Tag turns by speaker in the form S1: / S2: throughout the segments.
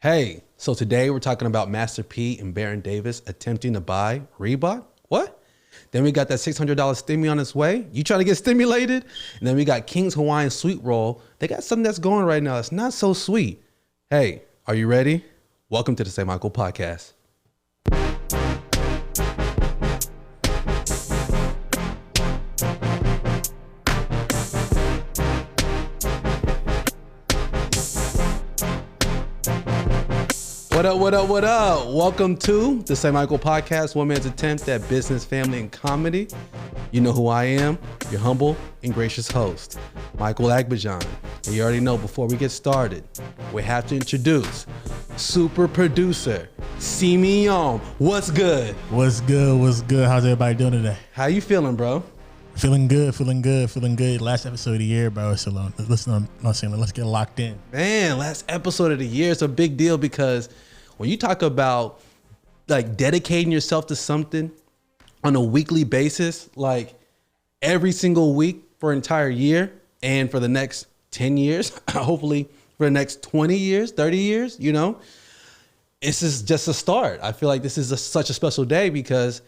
S1: Hey, so today we're talking about Master P and Baron Davis attempting to buy Reebok. What? Then we got that $600 Stimmy on its way. You trying to get stimulated? And then we got King's Hawaiian Sweet Roll. They got something that's going right now. It's not so sweet. Hey, are you ready? Welcome to the Saymichael podcast. What up, what up, what up? Welcome to the Saymichael podcast, one man's attempt at business, family, and comedy. You know who I am, your humble and gracious host, Michael Aigbedion. And you already know, before we get started, we have to introduce super producer, Saymichael. What's good?
S2: What's good? What's good? How's everybody doing today?
S1: How you feeling, bro?
S2: Feeling good. Last episode of the year, bro. So let's get locked in.
S1: Man, last episode of the year is a big deal because when you talk about like dedicating yourself to something on a weekly basis, like every single week for an entire year and for the next 10 years, hopefully for the next 20 years, 30 years, you know, this is just a start. I feel like this is such a special day because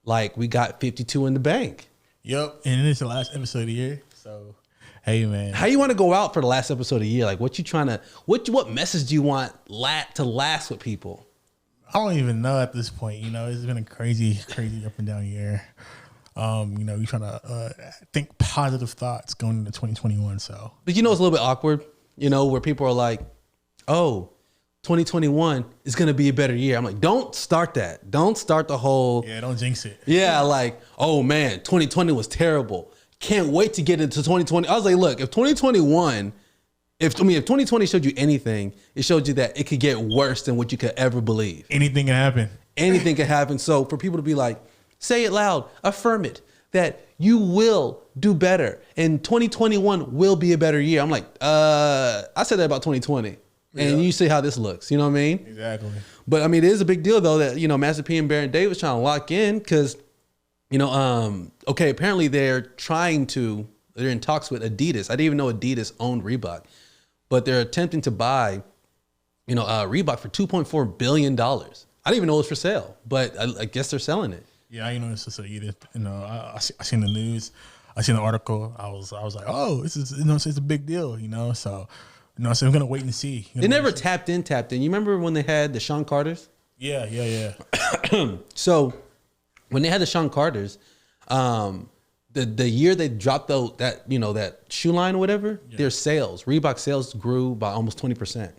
S1: like we got 52 in the bank.
S2: Yep. And it's the last episode of the year. So, hey, man.
S1: How you want to go out for the last episode of the year? Like, what you trying to, what message do you want to last with people?
S2: I don't even know at this point. You know, it's been a crazy up and down year. You know, you're trying to think positive thoughts going into 2021. So,
S1: but you know, it's a little bit awkward, you know, where people are like, oh, 2021 is going to be a better year. I'm like, don't start that. Don't start the whole.
S2: Yeah, don't jinx it.
S1: Yeah, like, oh man, 2020 was terrible. Can't wait to get into 2020. I was like, look, if 2020 showed you anything, it showed you that it could get worse than what you could ever believe.
S2: Anything can happen. Anything
S1: can happen. So for people to be like, say it loud, affirm it, that you will do better and 2021 will be a better year. I'm like, I said that about 2020. And you see how this looks, you know what I mean?
S2: Exactly.
S1: But I mean, it is a big deal though that, you know, Master P and Baron Davis trying to lock in because, you know, okay, apparently they're in talks with Adidas. I didn't even know Adidas owned Reebok, but they're attempting to buy, you know, Reebok for $2.4 billion. I didn't even know it was for sale, but I guess they're selling it.
S2: Yeah, I didn't know this was either. You know, I seen the news, I seen the article. I was like, oh, this is, you know, it's a big deal, you know, so. No, so I'm gonna wait and see.
S1: They never tapped in. You remember when they had the Sean Carters?
S2: Yeah.
S1: So when they had the Sean Carters, the year they dropped that shoe line or whatever, their sales, Reebok sales grew by almost 20%.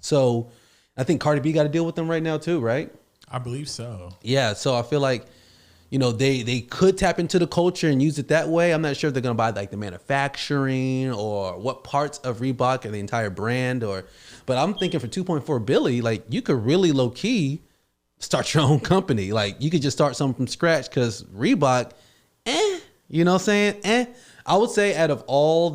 S1: So I think Cardi B got to deal with them right now too, right?
S2: I believe so.
S1: Yeah. So I feel like, you know, they could tap into the culture and use it that way. I'm not sure if they're going to buy like the manufacturing or what parts of Reebok or the entire brand but I'm thinking for $2.4 billion, like you could really low key start your own company. Like you could just start something from scratch because Reebok, you know what I'm saying? I would say out of all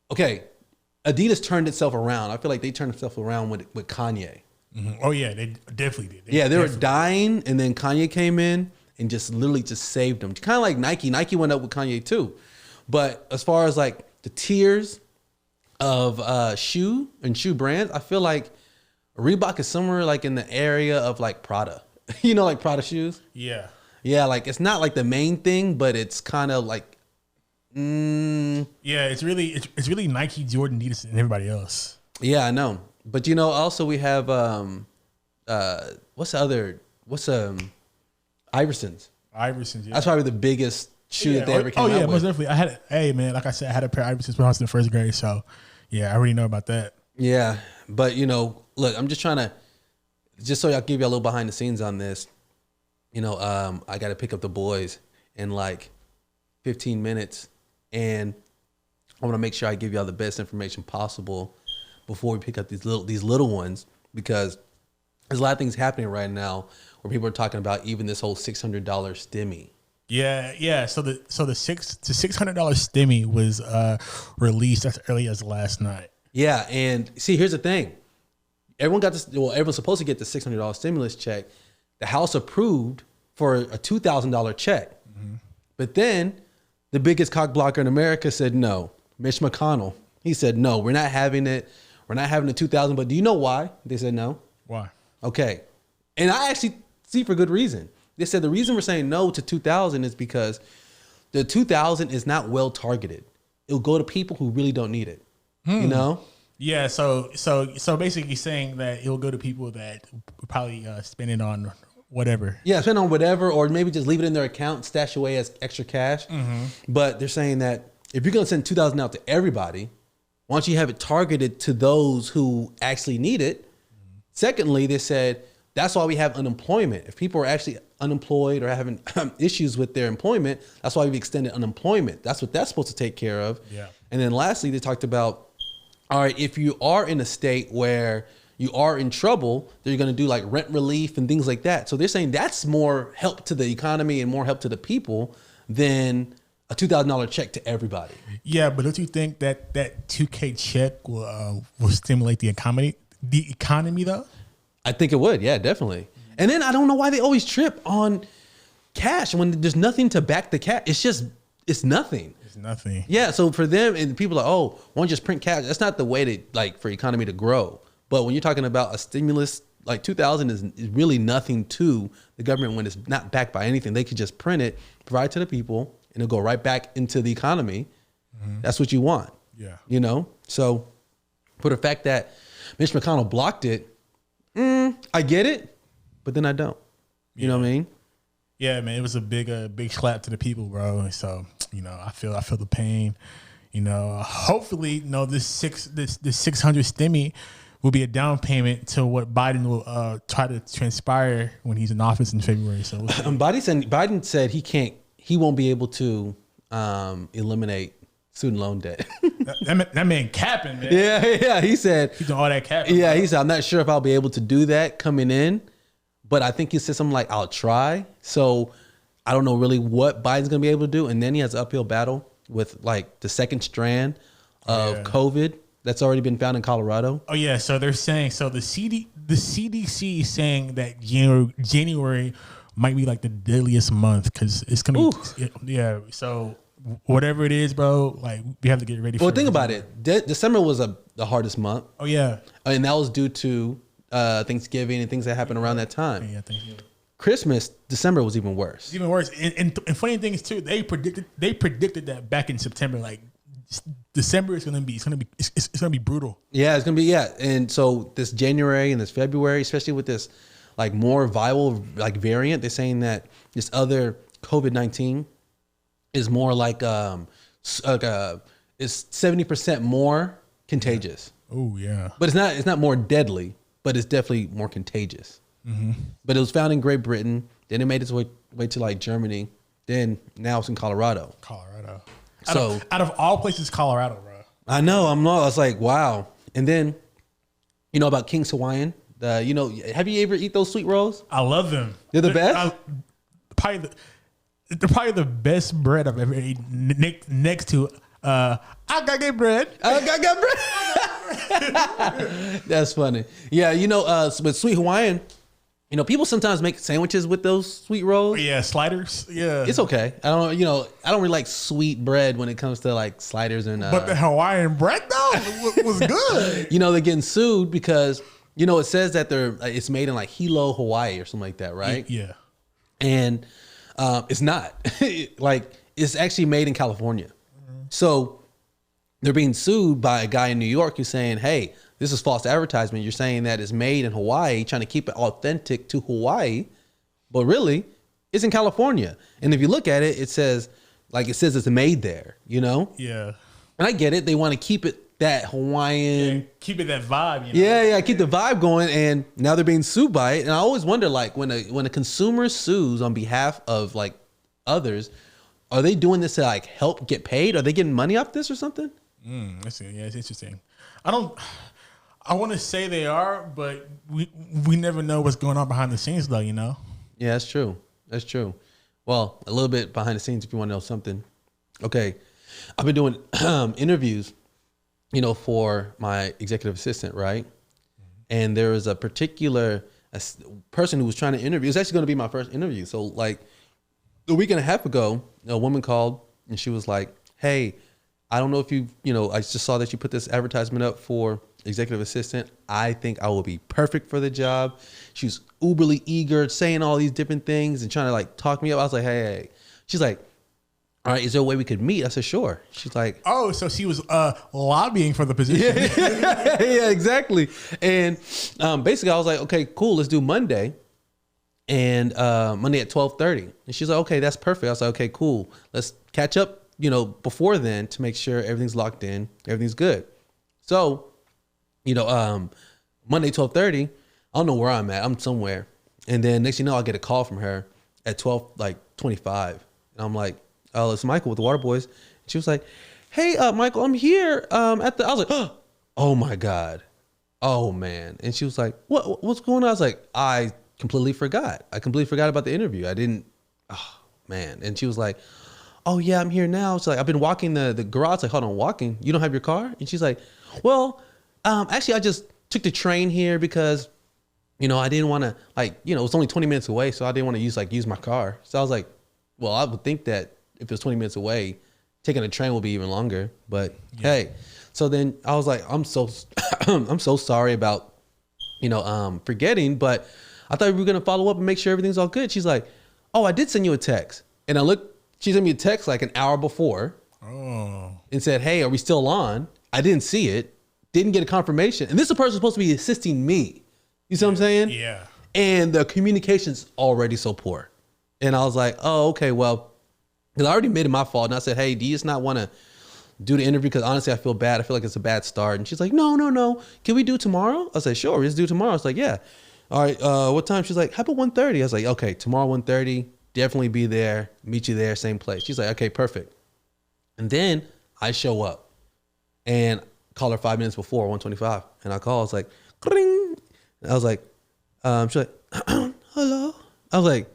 S1: Adidas turned itself around. I feel like they turned themselves around with Kanye.
S2: Mm-hmm. Oh yeah, they definitely did.
S1: They were dying, and then Kanye came in and just literally just saved them. Kind of like Nike. Nike went up with Kanye too, but as far as like the tiers of shoe brands, I feel like Reebok is somewhere like in the area of like Prada. You know, like Prada shoes.
S2: Yeah.
S1: Like it's not like the main thing, but it's kind of like.
S2: Yeah, it's really Nike, Jordan, Adidas, and everybody else.
S1: Yeah, I know. But you know, also we have Iversons.
S2: Iversons, yeah.
S1: That's probably the biggest shoe that they ever came out with. Oh yeah,
S2: most definitely. Like I said, I had a pair of Iversons when I was in first grade, so yeah, I already know about that.
S1: Yeah, but you know, look, I'm just trying to, just so I'll give you a little behind the scenes on this. You know, I got to pick up the boys in like 15 minutes, and I want to make sure I give y'all the best information possible before we pick up these little ones, because there's a lot of things happening right now where people are talking about even this whole $600 Stimmy.
S2: Yeah. So the $600 Stimmy was released as early as last night. Yeah,
S1: and see, here's the thing. Everyone's supposed to get the $600 stimulus check. The House approved for a $2,000 check. Mm-hmm. But then the biggest cock blocker in America said no. Mitch McConnell. He said, no, we're not having it. we're not having the 2,000. But do you know why? They said no.
S2: Why?
S1: Okay. And I actually see for good reason. They said the reason we're saying no to 2,000 is because the 2,000 is not well targeted. It'll go to people who really don't need it. You know?
S2: Yeah. So basically saying that it'll go to people that will probably spend it on whatever.
S1: Yeah, spend on whatever, or maybe just leave it in their account, stash away as extra cash. But they're saying that if you're going to send 2,000 out to everybody, why don't you have it targeted to those who actually need it? Secondly, they said that's why we have unemployment. If people are actually unemployed or having issues with their employment, that's why we've extended unemployment. That's what that's supposed to take care of.
S2: Yeah.
S1: And then lastly, they talked about, all right, if you are in a state where you are in trouble, they're going to do like rent relief and things like that. So they're saying that's more help to the economy and more help to the people than a $2,000 check to everybody.
S2: Yeah, but don't you think that $2K check will stimulate the economy? The economy, though.
S1: I think it would. Yeah, definitely. And then I don't know why they always trip on cash when there's nothing to back the cash. It's nothing.
S2: It's nothing.
S1: Yeah. So for them and people are, oh, why don't you just print cash? That's not the way to like for economy to grow. But when you're talking about a stimulus, like 2,000 is really nothing to the government when it's not backed by anything. They could just print it, provide it to the people, and it'll go right back into the economy. That's what you want.
S2: Yeah.
S1: You know? So for the fact that Mitch McConnell blocked it, I get it, but then I don't. You know what I mean?
S2: Yeah, man, it was a big slap to the people, bro. So, you know, I feel the pain. You know, hopefully, this 600 Stimmy will be a down payment to what Biden will try to transpire when he's in office in February. So
S1: Biden said he won't be able to eliminate student loan debt.
S2: that man capping, man.
S1: Yeah. He said
S2: he's doing all that capping.
S1: Yeah,
S2: bro.
S1: he said I'm not sure if I'll be able to do that coming in, but I think he said something like I'll try. So I don't know really what Biden's gonna be able to do, and then he has an uphill battle with like the second strand of COVID that's already been found in Colorado.
S2: Oh yeah, so they're saying the CDC is saying that January might be like the deadliest month because it's gonna be So whatever it is, bro, like we have to get ready for it.
S1: Well, think about it. December was the hardest month.
S2: Oh yeah,
S1: and that was due to Thanksgiving and things that happened around that time.
S2: Yeah, Thanksgiving.
S1: Christmas, December was even worse.
S2: It's even worse. And funny thing is too, they predicted that back in September, like December is gonna be brutal.
S1: Yeah, it's gonna be And so this January and this February, especially with this like more viral like variant, they're saying that this other COVID-19 is more like is 70% more contagious.
S2: Oh yeah.
S1: But it's not more deadly, but it's definitely more contagious. But it was found in Great Britain. Then it made its way to like Germany. Then now it's in Colorado.
S2: So out of all places, Colorado, bro.
S1: I know. I was like, wow. And then, you know about King's Hawaiian. Have you ever eat those sweet rolls?
S2: I love them.
S1: They're the best.
S2: They're probably the best bread I've ever eaten. Next to I gotta get bread.
S1: That's funny. Yeah, with Sweet Hawaiian, people sometimes make sandwiches with those sweet rolls.
S2: Yeah, sliders. Yeah,
S1: it's okay. I don't really like sweet bread when it comes to like sliders and.
S2: But the Hawaiian bread though was good.
S1: They're getting sued because it says that it's made in like Hilo, Hawaii or something like that, right?
S2: Yeah,
S1: and it's not. Like it's actually made in California. So they're being sued by a guy in New York who's saying, hey, this is false advertisement. You're saying that it's made in Hawaii, trying to keep it authentic to Hawaii, but really it's in California. And if you look at it, it says it's made there,
S2: Yeah.
S1: And I get it. They want to keep it that Hawaiian.
S2: Yeah, keep it that vibe.
S1: Yeah. Keep the vibe going. And now they're being sued by it. And I always wonder, like, when a consumer sues on behalf of like others, are they doing this to like help get paid? Are they getting money off this or something?
S2: It's interesting. I want to say they are, but we never know what's going on behind the scenes, though. Yeah,
S1: that's true. That's true. Well, a little bit behind the scenes, if you want to know something. Okay, I've been doing interviews, for my executive assistant, right? And there was a particular person who was trying to interview. It was actually going to be my first interview. So, like a week and a half ago, a woman called and she was like, "Hey, I don't know if I just saw that you put this advertisement up for executive assistant. I think I will be perfect for the job. She was uberly eager, saying all these different things and trying to like talk me up. I was like, hey. She's like, all right, is there a way we could meet? I said, sure. She's like,
S2: oh, so she was lobbying for the position.
S1: Yeah, exactly. And basically I was like, okay, cool. Let's do Monday. And Monday at 12:30. And she's like, okay, that's perfect. I was like, okay, cool. Let's catch up, before then to make sure everything's locked in, everything's good. So, Monday, 12:30, I don't know where I'm at. I'm somewhere. And then next thing you know, I'll get a call from her at 12:25. And I'm like, oh, it's Michael with the Waterboys. And she was like, hey, Michael, I'm here I was like, oh my God. Oh man. And she was like, what's going on? I was like, I completely forgot. I completely forgot about the interview. I didn't, oh man. And she was like, oh yeah, I'm here now. It's like, I've been walking the garage. Like, hold on, walking? You don't have your car? And she's like, well, actually I just took the train here because, I didn't want to it's only 20 minutes away. So I didn't want to use my car. So I was like, well, I would think that if it was 20 minutes away, taking a train will be even longer. But hey, so then I was like, I'm so sorry about, forgetting, but I thought we were going to follow up and make sure everything's all good. She's like, oh, I did send you a text. And she sent me a text like an hour before and said, hey, are we still on? I didn't see it. Didn't get a confirmation. And this is the person supposed to be assisting me. You see what I'm saying?
S2: Yeah.
S1: And the communication's already so poor. And I was like, oh, okay, well, because I already made it my fault. And I said, hey, do you just not want to do the interview? Because honestly, I feel bad. I feel like it's a bad start. And she's like, no. Can we do tomorrow? I said, sure, let's do tomorrow. I was like, yeah. All right, what time? She's like, how about 1:30? I was like, okay, tomorrow 1:30, definitely be there, meet you there, same place. She's like, okay, perfect. And then I show up and call her 5 minutes before 1:25. And I call, I was like, ring. And I was like, she's like, hello. I was like,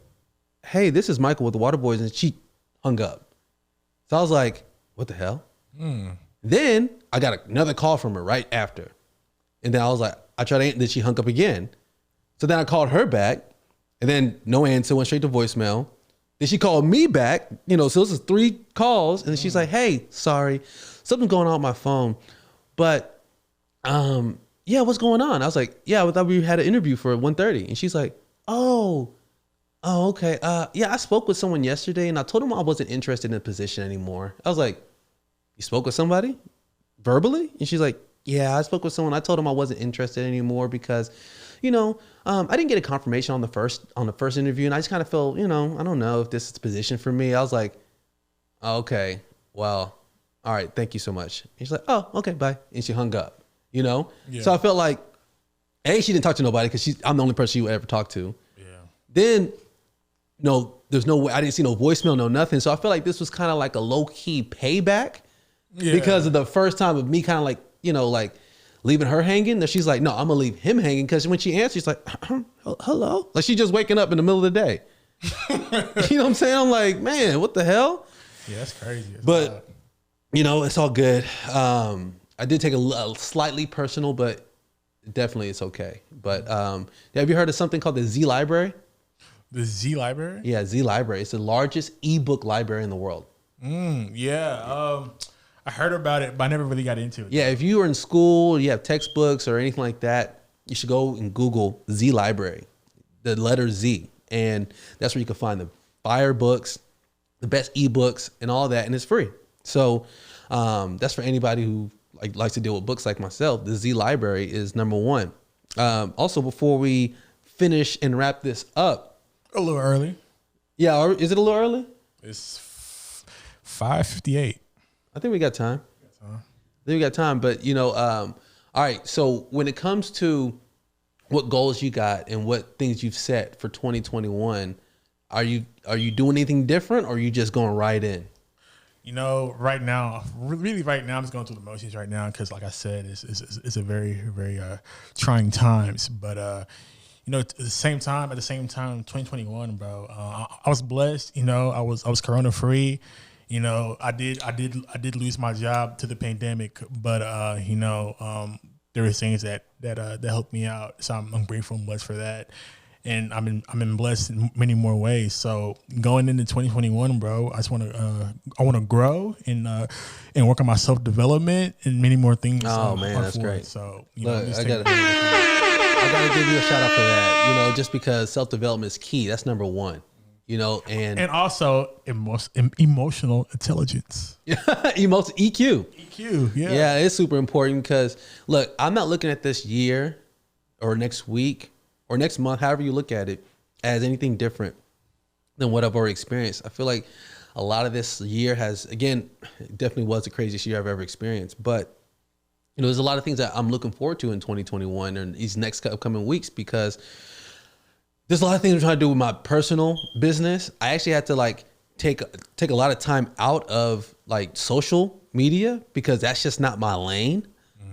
S1: hey, this is Michael with the Waterboys. And she hung up. So I was like, what the hell? Then I got another call from her right after. And then I was like, then she hung up again. So then I called her back and then no answer, went straight to voicemail. Then she called me back, so this is 3 calls. And then she's like, hey, sorry, something's going on with my phone. But yeah, what's going on? I was like, yeah, I thought we had an interview for 1:30. And she's like, oh, okay. Yeah, I spoke with someone yesterday and I told him I wasn't interested in the position anymore. I was like, you spoke with somebody verbally? And she's like, yeah, I spoke with someone. I told him I wasn't interested anymore because, I didn't get a confirmation on the first interview. And I just kind of felt, I don't know if this is the position for me. I was like, okay, well, all right. Thank you so much. And she's like, oh, okay, bye. And she hung up, Yeah. So I felt like, A, she didn't talk to nobody because I'm the only person she would ever talk to. Yeah. Then, there's no way. I didn't see no voicemail, no nothing. So I felt like this was kind of like a low key payback because of the first time of me kind of like, like leaving her hanging. That she's like, no, I'm gonna leave him hanging because when she answers, she's like, hello, like she's just waking up in the middle of the day. You know what I'm saying? I'm like, man, what the hell?
S2: Yeah, that's crazy.
S1: But it's all good. I did take a slightly personal, but definitely it's okay. But have you heard of something called the Z Library?
S2: The Z Library?
S1: Yeah, Z Library. It's the largest ebook library in the world.
S2: Yeah. I heard about it, but I never really got into it.
S1: Yeah, if you were in school, you have textbooks or anything like that, you should go and Google Z Library, the letter Z. And that's where you can find the fire books, the best ebooks and all that. And it's free. So that's for anybody who likes to deal with books like myself. The Z Library is number one. Also, before we finish and wrap this up.
S2: A little early.
S1: Yeah, is it a little early?
S2: It's 5:58.
S1: I think we got time. But all right. So when it comes to what goals you got and what things you've set for 2021, are you doing anything different or are you just going right in?
S2: Right now, I'm just going through the motions right now because, like I said, it's a very, very trying times. But at the same time, 2021, bro, I was blessed. I was corona free. I did lose my job to the pandemic, but there were things that helped me out. So I'm grateful and blessed for that. and I'm blessed in many more ways. So going into 2021, bro, I want to grow and work on my self development and many more things.
S1: Oh man, that's great.
S2: So
S1: look, I gotta give you a shout out for that. Just because self development is key. That's number one. And
S2: also emotional intelligence.
S1: EQ.
S2: EQ, yeah.
S1: Yeah, it's super important because look, I'm not looking at this year or next week or next month, however you look at it, as anything different than what I've already experienced. I feel like a lot of this year has, again, definitely was the craziest year I've ever experienced. But, there's a lot of things that I'm looking forward to in 2021 and these next upcoming weeks because there's a lot of things I'm trying to do with my personal business. I actually had to take a lot of time out of social media because that's just not my lane.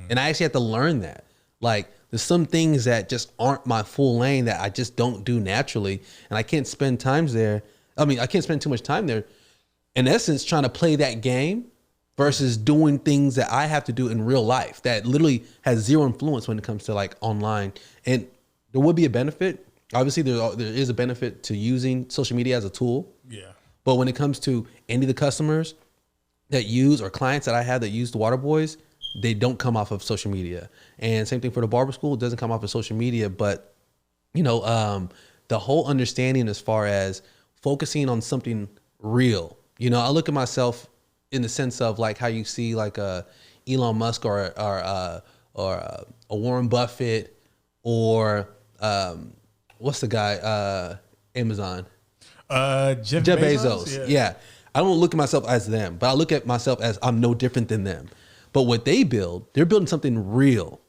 S1: And I actually had to learn that. There's some things that just aren't my full lane that I just don't do naturally. And I can't spend times there. I can't spend too much time there. In essence, trying to play that game versus doing things that I have to do in real life that literally has zero influence when it comes to online. And there would be a benefit. Obviously, there is a benefit to using social media as a tool.
S2: Yeah.
S1: But when it comes to any of the customers that use or clients that I have that use the Waterboys, they don't come off of social media. And same thing for the barber school, it doesn't come off of social media. But, the whole understanding as far as focusing on something real. I look at myself in the sense of how you see a Elon Musk or a Warren Buffett or what's the guy? Amazon.
S2: Jeff
S1: Bezos. Yeah. I don't look at myself as them, but I look at myself as I'm no different than them. But what they build, they're building something real.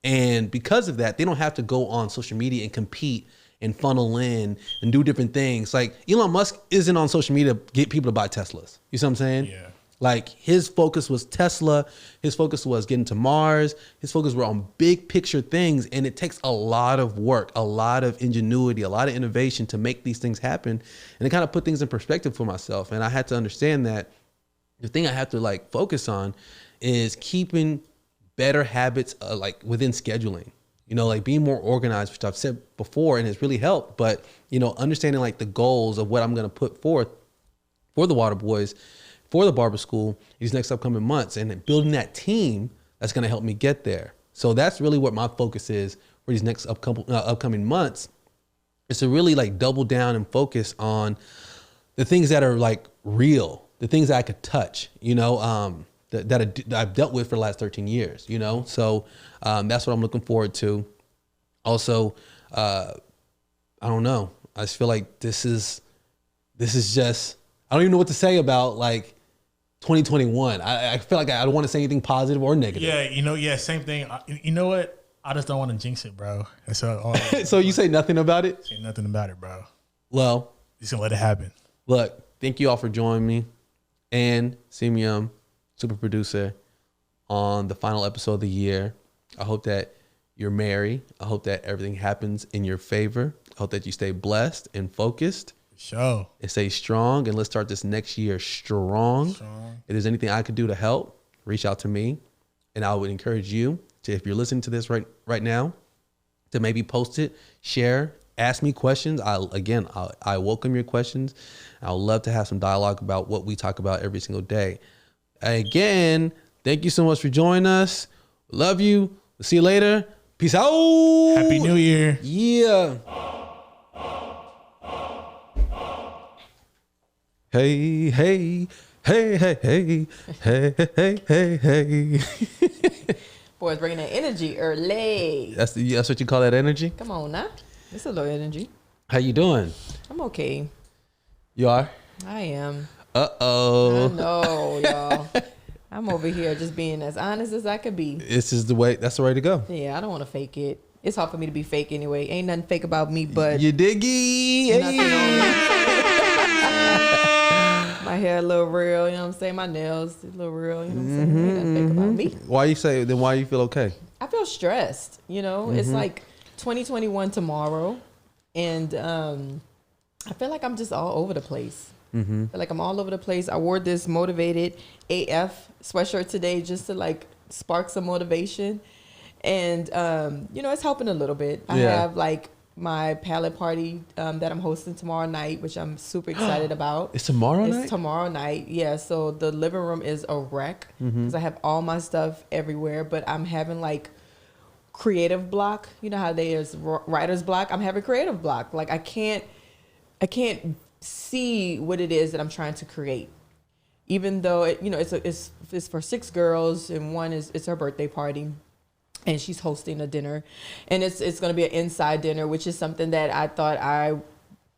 S1: And because of that, they don't have to go on social media and compete and funnel in and do different things. Elon Musk isn't on social media to get people to buy Teslas. You see what I'm saying?
S2: Yeah.
S1: His focus was Tesla. His focus was getting to Mars. His focus were on big picture things. And it takes a lot of work, a lot of ingenuity, a lot of innovation to make these things happen. And it kind of put things in perspective for myself. And I had to understand that the thing I have to focus on is keeping better habits within scheduling. Being more organized, which I've said before and has really helped. But, understanding the goals of what I'm going to put forth for the Waterboys, for the barber school these next upcoming months, and building that team that's going to help me get there. So that's really what my focus is for these next upcoming months, is to really double down and focus on the things that are real, the things that I could touch, that I've dealt with for the last 13 years, So that's what I'm looking forward to. Also, I don't know. I just feel like this is just, I don't even know what to say about 2021. I feel like I don't want to say anything positive or negative.
S2: Yeah, same thing. You know what? I just don't want to jinx it, bro. That's all.
S1: So you say nothing about it?
S2: Say nothing about it, bro.
S1: Well,
S2: just gonna let it happen.
S1: Look, thank you all for joining me and Saymichael, super producer, on the final episode of the year. I hope that you're merry. I hope that everything happens in your favor. I hope that you stay blessed and focused.
S2: Sure.
S1: And stay strong, and let's start this next year strong. If there's anything I could do to help, reach out to me. And I would encourage you to, if you're listening to this right now, to maybe post it, share, ask me questions. I welcome your questions. I would love to have some dialogue about what we talk about every single day. Again, thank you so much for joining us. Love you. We'll see you later. Peace out.
S2: Happy New Year.
S1: Yeah. Hey, hey, hey, hey, hey, hey, hey, hey, hey.
S3: Boys bringing that energy early.
S1: That's what you call that energy?
S3: Come on now. It's a little energy.
S1: How you doing?
S3: I'm okay.
S1: You are?
S3: I am.
S1: Uh-oh.
S3: I know, y'all. I'm over here just being as honest as I could be.
S1: This is the way. That's the way to go.
S3: Yeah, I don't want to fake it. It's hard for me to be fake anyway. Ain't nothing fake about me, but
S1: you diggy.
S3: Nothing on my hair a little real, you know what I'm saying? My nails a little real, you know what I'm saying? Ain't nothing fake about me.
S1: Why you say? Then why you feel okay?
S3: I feel stressed, It's like 2021 tomorrow, and I feel like I'm just all over the place. I feel like I'm all over the place. I wore this motivated AF sweatshirt today just to spark some motivation, and it's helping a little bit. I have my palette party that I'm hosting tomorrow night, which I'm super excited about.
S1: It's tomorrow night?
S3: It's tomorrow night, yeah. So the living room is a wreck because I have all my stuff everywhere, but I'm having like creative block. You know how there's writer's block? I'm having creative block. Like I can't see what it is that I'm trying to create. Even though it's for 6 girls and one it's her birthday party. And she's hosting a dinner, and it's going to be an inside dinner, which is something that I thought I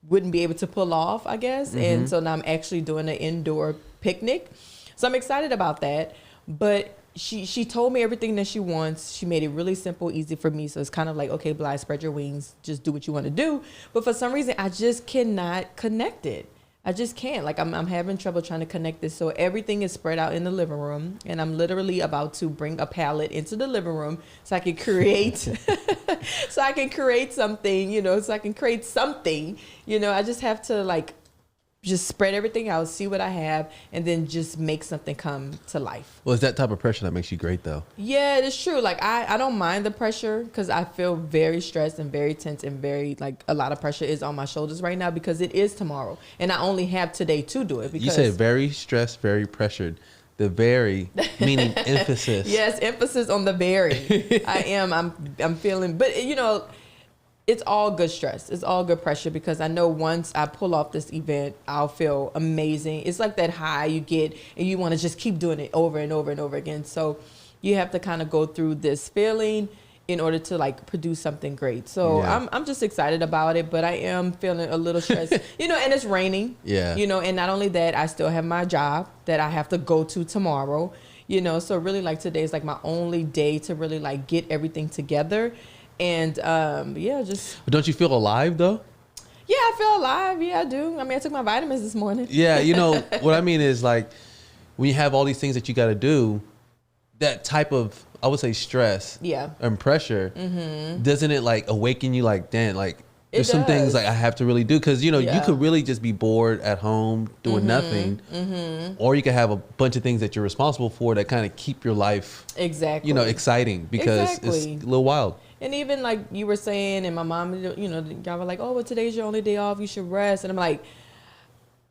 S3: wouldn't be able to pull off, I guess. And so now I'm actually doing an indoor picnic. So I'm excited about that. But she told me everything that she wants. She made it really simple, easy for me. So it's kind of like, okay, Blythe, spread your wings, just do what you want to do. But for some reason, I just cannot connect it. I just can't. Like I'm having trouble trying to connect this. So everything is spread out in the living room, and I'm literally about to bring a palette into the living room so I can create, so I can create something. I just have to like just spread everything out, see what I have, and then just make something come to life.
S1: Well, it's that type of pressure that makes you great, though.
S3: Yeah, it's true. Like I don't mind the pressure because I feel very stressed and very tense and very like a lot of pressure is on my shoulders right now because it is tomorrow, and I only have today to do it. Because
S1: you said very stressed, very pressured. The very meaning emphasis.
S3: Yes, emphasis on the very. I am. I'm feeling, but it's all good stress. It's all good pressure because I know once I pull off this event, I'll feel amazing. It's like that high you get and you want to just keep doing it over and over and over again. So you have to kind of go through this feeling in order to like produce something great. So yeah. I'm just excited about it, but I am feeling a little stressed, and it's raining, and not only that, I still have my job that I have to go to tomorrow, so really like today is like my only day to really like get everything together. And just.
S1: But don't you feel alive though?
S3: Yeah, I feel alive. Yeah, I do. I mean, I took my vitamins this morning.
S1: Yeah, what I mean is like when you have all these things that you got to do, that type of, I would say, stress and pressure, doesn't it like awaken you like, damn, like there's some things like I have to really do because you could really just be bored at home doing nothing, or you could have a bunch of things that you're responsible for that kind of keep your life exciting because it's a little wild.
S3: And even like you were saying, and my mom, y'all were like, oh, well, today's your only day off. You should rest. And I'm like,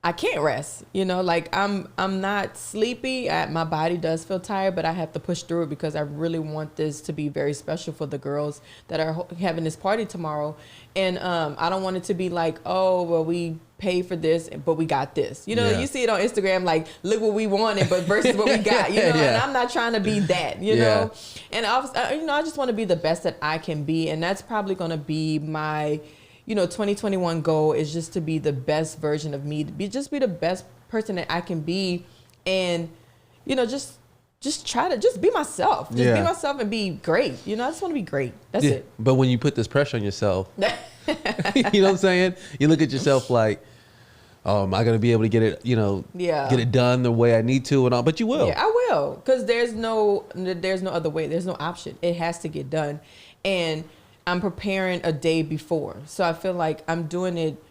S3: I can't rest. Like I'm not sleepy. My body does feel tired, but I have to push through it because I really want this to be very special for the girls that are having this party tomorrow. And I don't want it to be like, oh, well, we pay for this, but we got this. You see it on Instagram, like, look what we wanted, but versus what we got, and I'm not trying to be that, And I just want to be the best that I can be. And that's probably going to be my 2021 goal is just to be the best version of me, be the best person that I can be. And, just try to just be myself, be myself and be great. I just want to be great. That's it.
S1: But when you put this pressure on yourself, you know what I'm saying? You look at yourself like, oh, am I going to be able to get it, get it done the way I need to and all, but you will.
S3: Yeah, I will. Cause there's no other way. There's no option. It has to get done. And I'm preparing a day before. So I feel like I'm doing it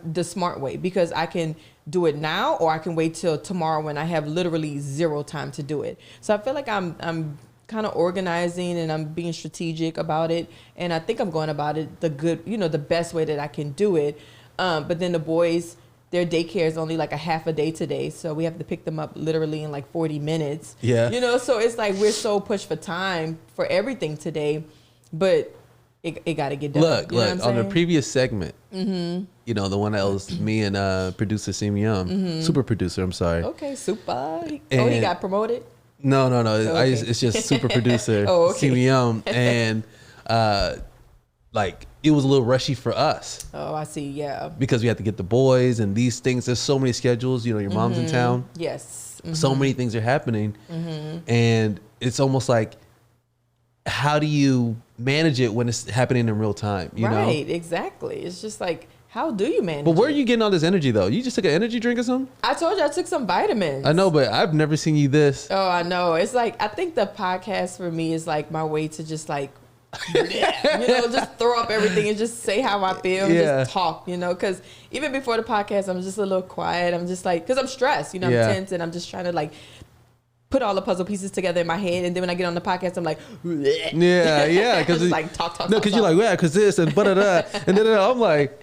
S3: the smart way because I can do it now or I can wait till tomorrow when I have literally zero time to do it. So I feel like I'm kind of organizing and I'm being strategic about it. And I think I'm going about it the best way that I can do it. But then the boys, their daycare is only like a half a day today. So we have to pick them up literally in like 40 minutes.
S1: Yeah.
S3: So it's like we're so pushed for time for everything today. But it got to get done.
S1: Look, on the previous segment, the one that was me and producer Saymichael, super producer, I'm sorry.
S3: Okay, super. He got promoted?
S1: No. Okay. It's just super producer Saymichael. And it was a little rushy for us.
S3: Oh, I see, yeah.
S1: Because we had to get the boys and these things. There's so many schedules. Your mom's in town.
S3: Yes.
S1: So many things are happening. And it's almost like, how do you manage it when it's happening in real time?
S3: Right, exactly. It's just like, how do you manage it?
S1: But where are you getting all this energy, though? You just took an energy drink or something?
S3: I told you I took some vitamins.
S1: I know, but I've never seen you this.
S3: Oh, I know. It's like, I think the podcast for me is like my way to just like, just throw up everything and just say how I feel and just talk, because even before the podcast, I'm just a little quiet. I'm just like, because I'm stressed, I'm tense and I'm just trying to like put all the puzzle pieces together in my head, and then when I get on the podcast, I'm like,
S1: yeah, because
S3: like talk.
S1: No, because you're like, yeah, because this and and then I'm like,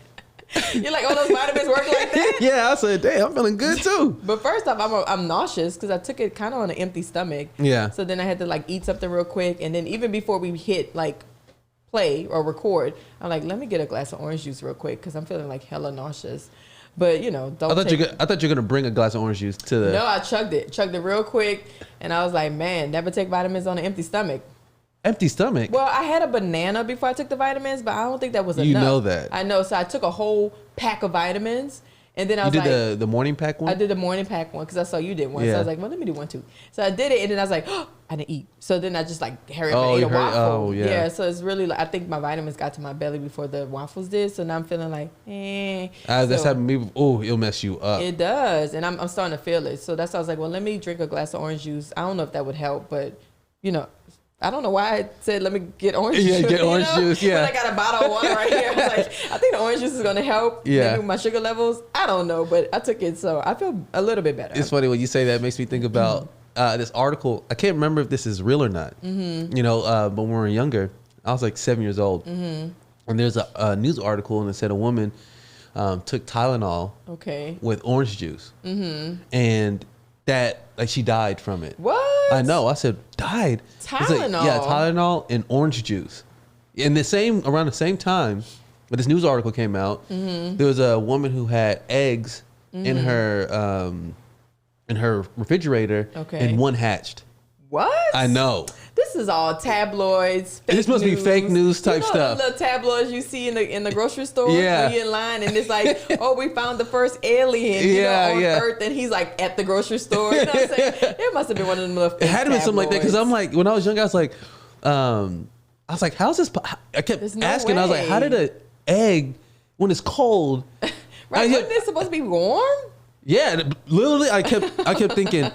S3: you're like, oh, those vitamins work like that.
S1: Yeah, I said, damn, I'm feeling good too.
S3: But first off, I'm nauseous because I took it kind of on an empty stomach.
S1: Yeah.
S3: So then I had to like eat something real quick, and then even before we hit like play or record, I'm like, let me get a glass of orange juice real quick because I'm feeling like hella nauseous. But you know,
S1: I thought you were gonna bring a glass of orange juice to the.
S3: No, I chugged it real quick, and I was like, man, never take vitamins on an empty stomach.
S1: Empty stomach.
S3: Well, I had a banana before I took the vitamins, but I don't think that was enough.
S1: You know that.
S3: I know, so I took a whole pack of vitamins, and then I was like,
S1: you did the morning pack one.
S3: I did the morning pack one because I saw you did one.
S1: Yeah.
S3: So I was like, well, let me do one too. So I did it, and then I was like, oh, I didn't eat. So then I just like hurry up and ate a waffle.
S1: Oh, yeah.
S3: Yeah. So it's really like, I think my vitamins got to my belly before the waffles did. So now I'm feeling like,
S1: That's happened to me. Oh, it'll mess you up.
S3: It does, and I'm starting to feel it. So that's why I was like, well, let me drink a glass of orange juice. I don't know if that would help, but you know. I don't know why I said let me get orange juice.
S1: Yeah, get orange juice. Yeah,
S3: but I got a bottle of water right here. I was like, I think the orange juice is going to help.
S1: Yeah,
S3: maybe with my sugar levels. I don't know, but I took it, so I feel a little bit better.
S1: It's funny when you say that. It makes me think about this article. I can't remember if this is real or not. Mm-hmm. You know, but when we were younger, I was like 7 years old, and there's a news article and it said a woman took Tylenol, with orange juice, and that like she died from it.
S3: What?
S1: I know. I said died.
S3: Tylenol.
S1: Like, yeah, Tylenol and orange juice. In around the same time, when this news article came out, there was a woman who had eggs in her refrigerator, and one hatched.
S3: What?
S1: I know.
S3: This is all tabloids.
S1: This must be fake news type
S3: you know,
S1: stuff.
S3: The little tabloids you see in the grocery store.
S1: Yeah.
S3: Where you're in line and it's like, oh, we found the first alien on Earth, and he's like at the grocery store. You know what I'm saying? It must have been one of them little.
S1: It had to be something like that because I'm like, when I was young, I was like, how's this? I kept asking.
S3: Way.
S1: I was like, how did an egg when it's cold?
S3: Right? Wasn't it supposed to be warm?
S1: Yeah, literally, I kept thinking,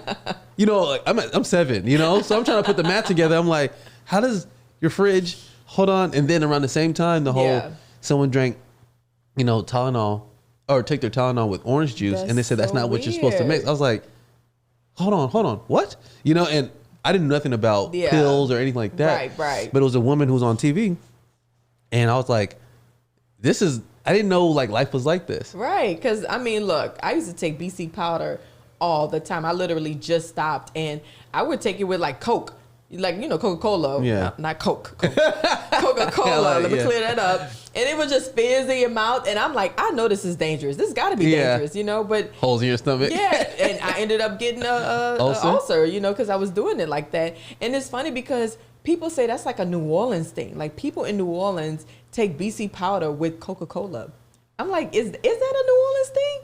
S1: you know, like I'm 7, you know, so I'm trying to put the math together. I'm like, how does your fridge hold on? And then around the same time, someone drank, you know, Tylenol or take their Tylenol with orange juice, and they said that's not what you're supposed to mix. I was like, hold on, what? You know, and I didn't know nothing about pills or anything like that.
S3: Right.
S1: But it was a woman who was on TV, and I was like, I didn't know like life was like this.
S3: Right, because I mean, look, I used to take BC powder all the time. I literally just stopped, and I would take it with like Coke, like you know Coca-Cola, not Coke, Coca-Cola. Let me clear that up. And it would just fizz in your mouth, and I'm like, I know this is dangerous. This got to be dangerous, you know. But
S1: holes in your stomach.
S3: Yeah, and I ended up getting a ulcer, you know, because I was doing it like that. And it's funny because people say that's like a New Orleans thing. Like people in New Orleans take BC powder with Coca-Cola. I'm like, is that a New Orleans thing?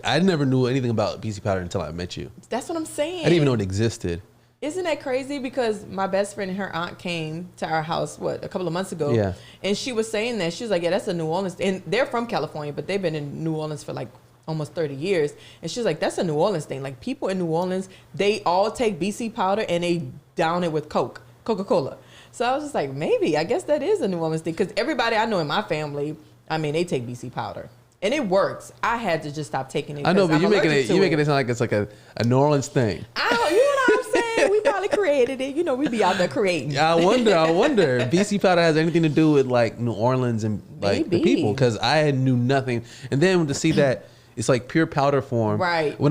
S1: I never knew anything about BC powder until I met you.
S3: That's what I'm saying.
S1: I didn't even know it existed.
S3: Isn't that crazy? Because my best friend and her aunt came to our house, a couple of months ago? Yeah. And she was saying that. She was like, yeah, that's a New Orleans. And they're from California, but they've been in New Orleans for like almost 30 years. And she was like, that's a New Orleans thing. Like people in New Orleans, they all take BC powder and they down it with Coca-Cola. So I was just like, maybe, I guess that is a New Orleans thing. Because everybody I know in my family, I mean, they take BC powder. And it works. I had to just stop taking it.
S1: I know, but you're making it sound like it's like a New Orleans thing.
S3: You know what I'm saying? We probably created it. You know, we be out there creating.
S1: I wonder. BC powder has anything to do with like New Orleans and like the people, because I knew nothing. And then to see that it's like pure powder form. Right. When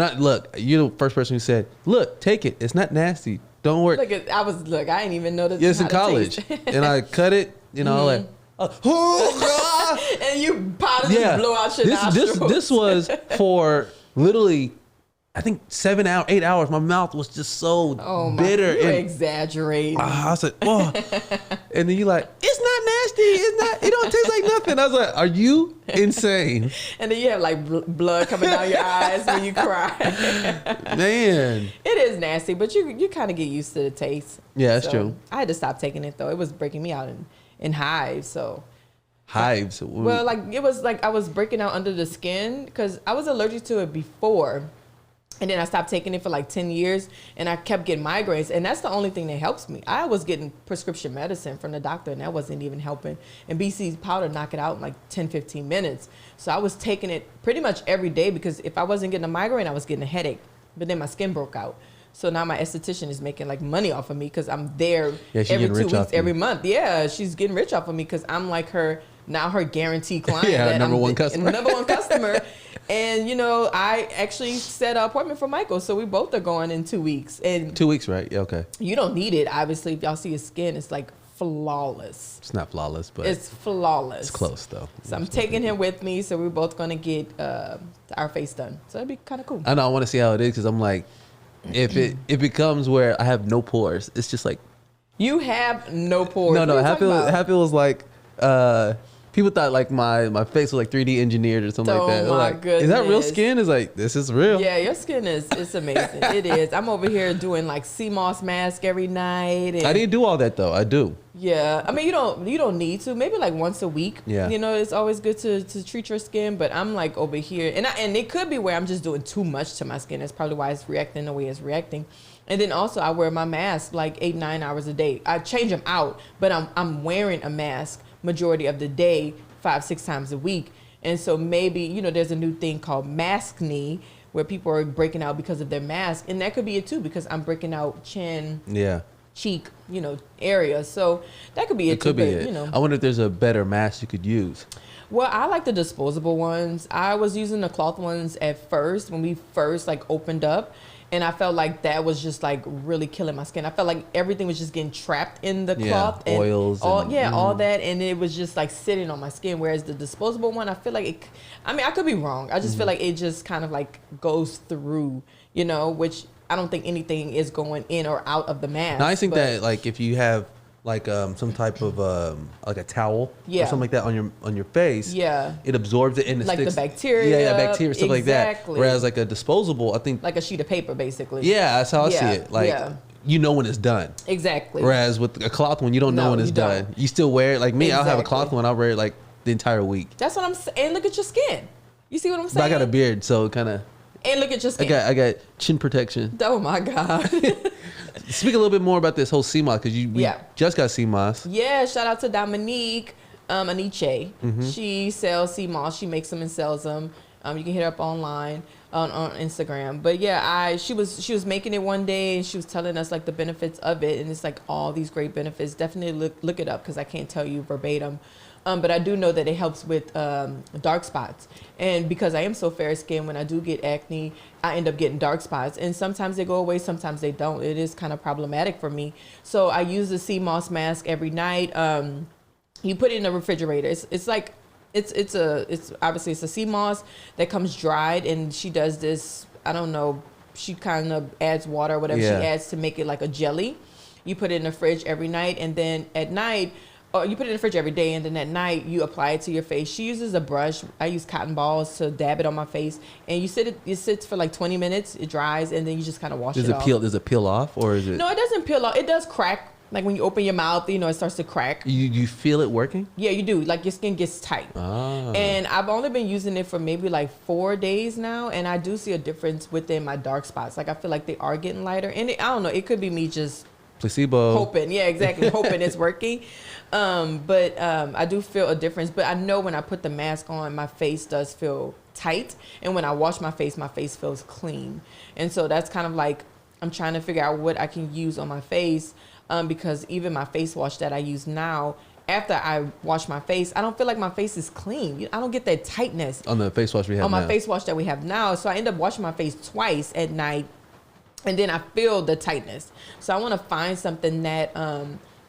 S1: you're the first person who said, look, take it. It's not nasty. Don't worry.
S3: I didn't even know that.
S1: Yes, in college. And I cut it, you know, like,
S3: and you probably just blow out your nostrils.
S1: This was for literally, I think 8 hours. My mouth was just so bitter.
S3: You're exaggerating.
S1: I was like, oh. And then you're like, it's not nasty. It don't taste like nothing. I was like, are you insane?
S3: And then you have like blood coming down your eyes when you cry.
S1: Man.
S3: It is nasty, but you kind of get used to the taste.
S1: Yeah, that's true.
S3: I had to stop taking it though. It was breaking me out in hives. So
S1: hives?
S3: Well, like it was like I was breaking out under the skin because I was allergic to it before. And then I stopped taking it for like 10 years and I kept getting migraines. And that's the only thing that helps me. I was getting prescription medicine from the doctor and that wasn't even helping. And BC powder knocked it out in like 10, 15 minutes. So I was taking it pretty much every day because if I wasn't getting a migraine, I was getting a headache. But then my skin broke out. So now my esthetician is making like money off of me because I'm there
S1: Yeah, she's
S3: every
S1: getting
S3: 2
S1: rich
S3: weeks,
S1: off you.
S3: every month. Yeah, she's getting rich off of me because I'm like her guaranteed client.
S1: Yeah,
S3: that
S1: number
S3: I'm
S1: one customer.
S3: Number one customer. And I actually set an appointment for Michael, so we both are going in 2 weeks. And
S1: 2 weeks, right? Yeah, okay.
S3: you don't need it, obviously. If y'all see his skin, it's like flawless.
S1: It's not flawless, but
S3: It's flawless.
S1: it's close though.
S3: So I'm taking him with me, so we're both gonna get our face done. So that'd be kind of cool.
S1: I know I want to see how it is because I'm like, if it becomes where I have no pores, it's just like
S3: You have no pores.
S1: no.
S3: What are you talking about?
S1: Happy was like people thought like my face was like 3D engineered or something
S3: Oh,
S1: like that. They're
S3: my
S1: like, is that real
S3: goodness.
S1: skin? It's like this is real.
S3: Yeah, your skin it's amazing. It is. I'm over here doing like sea moss mask every night. And
S1: I didn't do all that though. I do.
S3: yeah, I mean you don't need to. Maybe like once a week.
S1: Yeah.
S3: It's always good to treat your skin. But I'm like over here, and it could be where I'm just doing too much to my skin. That's probably why it's reacting the way it's reacting. And then also I wear my mask like 8-9 hours a day. I change them out, but I'm wearing a mask majority of the day, 5-6 times a week. And so maybe there's a new thing called mask knee, where people are breaking out because of their mask, and that could be it too because I'm breaking out chin,
S1: Yeah.
S3: cheek, area. So that could be it.
S1: It could
S3: too,
S1: be
S3: but,
S1: it. I wonder if there's a better mask you could use.
S3: Well, I like the disposable ones. I was using the cloth ones at first when we first like opened up, and I felt like that was just like really killing my skin. I felt like everything was just getting trapped in the cloth, and
S1: oils
S3: all
S1: and-
S3: all that, and it was just like sitting on my skin. Whereas the disposable one, I feel like it. I mean, I could be wrong. I just feel like it just kind of like goes through, which I don't think anything is going in or out of the mask.
S1: Now I think
S3: but-
S1: that like if you have like some type of like a towel
S3: Yeah.
S1: or something like that on your face,
S3: Yeah.
S1: it absorbs it and it
S3: Like the
S1: sticks.
S3: bacteria,
S1: yeah, bacteria, stuff like that.
S3: exactly.
S1: Whereas like a disposable, I think,
S3: like a sheet of paper, basically.
S1: yeah, that's how I see
S3: Yeah,
S1: it. Like
S3: yeah.
S1: you know when it's done.
S3: Exactly.
S1: Whereas with a cloth one, you don't know
S3: No,
S1: when it's
S3: you
S1: done.
S3: don't.
S1: You still wear it. Like me, I'll have a
S3: Exactly.
S1: cloth one. I'll wear it like the entire week.
S3: That's what I'm saying. And look at your skin. You see what I'm saying?
S1: But I got a beard, so kind of.
S3: And look at your skin.
S1: I got chin protection.
S3: Oh my God.
S1: Speak a little bit more about this whole CMOS because we
S3: Yeah.
S1: just got CMOS.
S3: Yeah, shout out to Dominique Aniche.
S1: Mm-hmm.
S3: She sells sea moss. She makes them and sells them. You can hit her up online on Instagram. But yeah, she was making it one day and she was telling us like the benefits of it, and it's like all these great benefits. Definitely look it up because I can't tell you verbatim. But I do know that it helps with dark spots. And because I am so fair skinned, when I do get acne, I end up getting dark spots. And sometimes they go away, sometimes they don't. It is kind of problematic for me. So I use the sea moss mask every night. You put it in the refrigerator. It's like it's obviously it's a sea moss that comes dried, and she does this, I don't know, she kind of adds water or whatever
S1: Yeah.
S3: she adds to make it like a jelly. You put it in the fridge every night, and then at night, or you put it in the fridge every day, and then at night you apply it to your face. She uses a brush. I use cotton balls to dab it on my face, and it sits for like 20 minutes. It dries, and then you just kind of wash
S1: Does
S3: it
S1: it
S3: off.
S1: peel? Does it peel off, or is it?
S3: No, it doesn't peel off. It does crack. Like when you open your mouth, it starts to crack.
S1: You feel it working?
S3: Yeah, you do. Like your skin gets tight.
S1: Ah.
S3: And I've only been using it for maybe like 4 days now, and I do see a difference within my dark spots. Like I feel like they are getting lighter, and I don't know. It could be me just
S1: Placebo.
S3: hoping. Yeah, exactly. Hoping it's working. But I do feel a difference. But I know when I put the mask on, my face does feel tight, and when I wash my face feels clean. And so that's kind of like I'm trying to figure out what I can use on my face. Because even my face wash that I use now, after I wash my face, I don't feel like my face is clean. I don't get that tightness
S1: On the face wash we have
S3: on my
S1: now.
S3: face wash that we have now. So I end up washing my face twice at night, and then I feel the tightness. So I want to find something that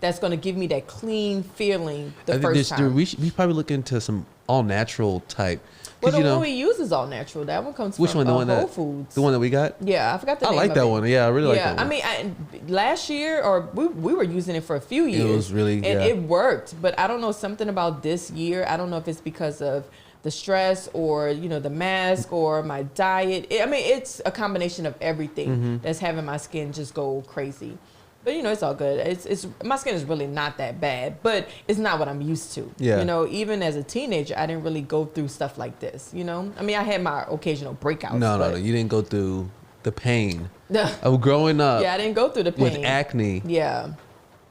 S3: that's going to give me that clean feeling the first time.
S1: We probably look into some all natural type.
S3: Well,
S1: 'Cause,
S3: the one we use is all natural. That one comes
S1: which
S3: from
S1: one? The one
S3: Whole
S1: that
S3: Foods.
S1: the one that we got.
S3: Yeah, I forgot the
S1: I
S3: name
S1: like
S3: of
S1: that
S3: it.
S1: one. Yeah, I really like that one.
S3: I mean, last year or we were using it for a few years.
S1: was really-
S3: and
S1: yeah.
S3: it worked. But I don't know, something about this year. I don't know if it's because of the stress or the mask or my diet. I mean, it's a combination of everything
S1: Mm-hmm.
S3: that's having my skin just go crazy. But it's all good. It's my skin is really not that bad, but it's not what I'm used to.
S1: Yeah.
S3: Even as a teenager, I didn't really go through stuff like this. I mean, I had my occasional breakouts.
S1: No. You didn't go through the pain
S3: Yeah,
S1: of growing up
S3: I didn't go through the pain.
S1: with acne
S3: Yeah.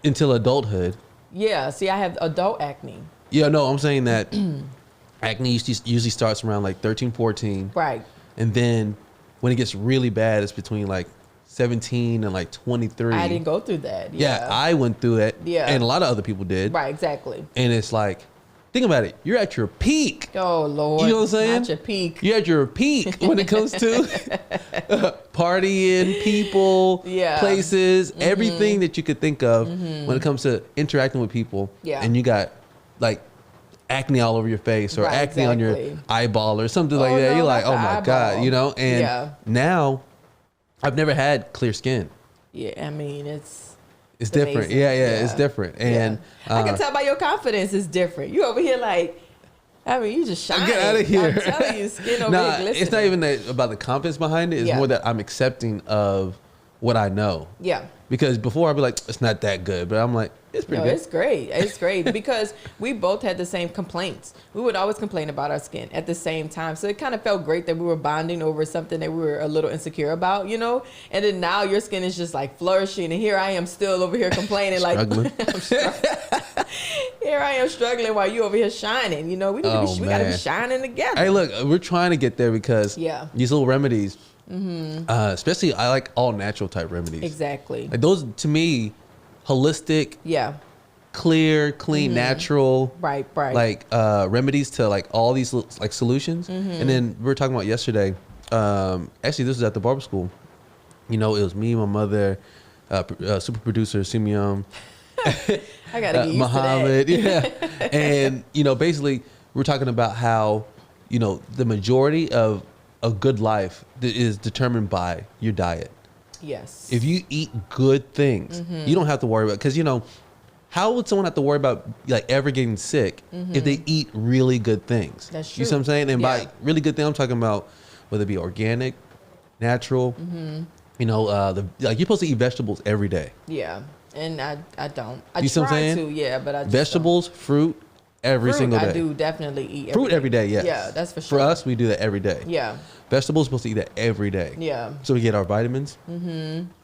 S1: until adulthood.
S3: Yeah, see, I have adult acne.
S1: Yeah, no, I'm saying that acne usually starts around like 13, 14.
S3: Right.
S1: And then when it gets really bad, it's between like 17 and like 23.
S3: I didn't go through that.
S1: Yeah, I went through it.
S3: Yeah.
S1: And a lot of other people did.
S3: Right, exactly.
S1: And it's like, think about it. You're at your peak.
S3: Oh, Lord.
S1: You know what I'm saying?
S3: Not your peak.
S1: You're at your peak when it comes to partying, people, places, everything that you could think of when it comes to interacting with people.
S3: Yeah.
S1: And you got like acne all over your face or acne on your eyeball or something like that.
S3: No,
S1: You're like,
S3: not
S1: oh
S3: the
S1: my
S3: eyeball.
S1: God, you know? And now I've never had clear skin.
S3: Yeah, I mean, it's
S1: different.
S3: amazing.
S1: Yeah, it's different. And
S3: I can tell by your confidence it's different. You over here like, I mean, you just shining.
S1: Get out of here.
S3: I'm telling you, skin over here glistening.
S1: It's not even about the confidence behind it. It's more that I'm accepting of what I know.
S3: Yeah.
S1: Because before I'd be like, it's not that good. But I'm like, it's pretty good.
S3: It's great. It's great because we both had the same complaints. We would always complain about our skin at the same time. So it kind of felt great that we were bonding over something that we were a little insecure about, you know? And then now your skin is just like flourishing. And here I am still over here complaining.
S1: Struggling.
S3: Here I am struggling while you over here shining. You know, we got to be shining together.
S1: Hey, look, we're trying to get there because these little remedies, especially I like all natural type remedies.
S3: Exactly.
S1: Like those, to me, holistic, clear, clean, natural,
S3: right,
S1: like remedies to like all these like solutions. And then we were talking about yesterday. Actually, this was at the barber school. You know, it was me, my mother, super producer Simeon,
S3: I gotta get used
S1: Muhammad,
S3: to that.
S1: And you know, basically, we're talking about how you know the majority of a good life is determined by your diet.
S3: Yes.
S1: If you eat good things, you don't have to worry about, because you know, how would someone have to worry about like ever getting sick if they eat really good things?
S3: That's true.
S1: You see what I'm saying? And by really good thing, I'm talking about whether it be organic, natural. You know, like you're supposed to eat vegetables every day.
S3: Yeah, and I don't. I
S1: You see what I'm
S3: try
S1: saying?
S3: to, but I just
S1: vegetables, fruit, every single day.
S3: I do definitely eat
S1: fruit every day. Yes.
S3: Yeah, that's for sure.
S1: For us, we do that every day.
S3: Yeah.
S1: Vegetables, supposed to eat that every day.
S3: Yeah.
S1: So we get our vitamins.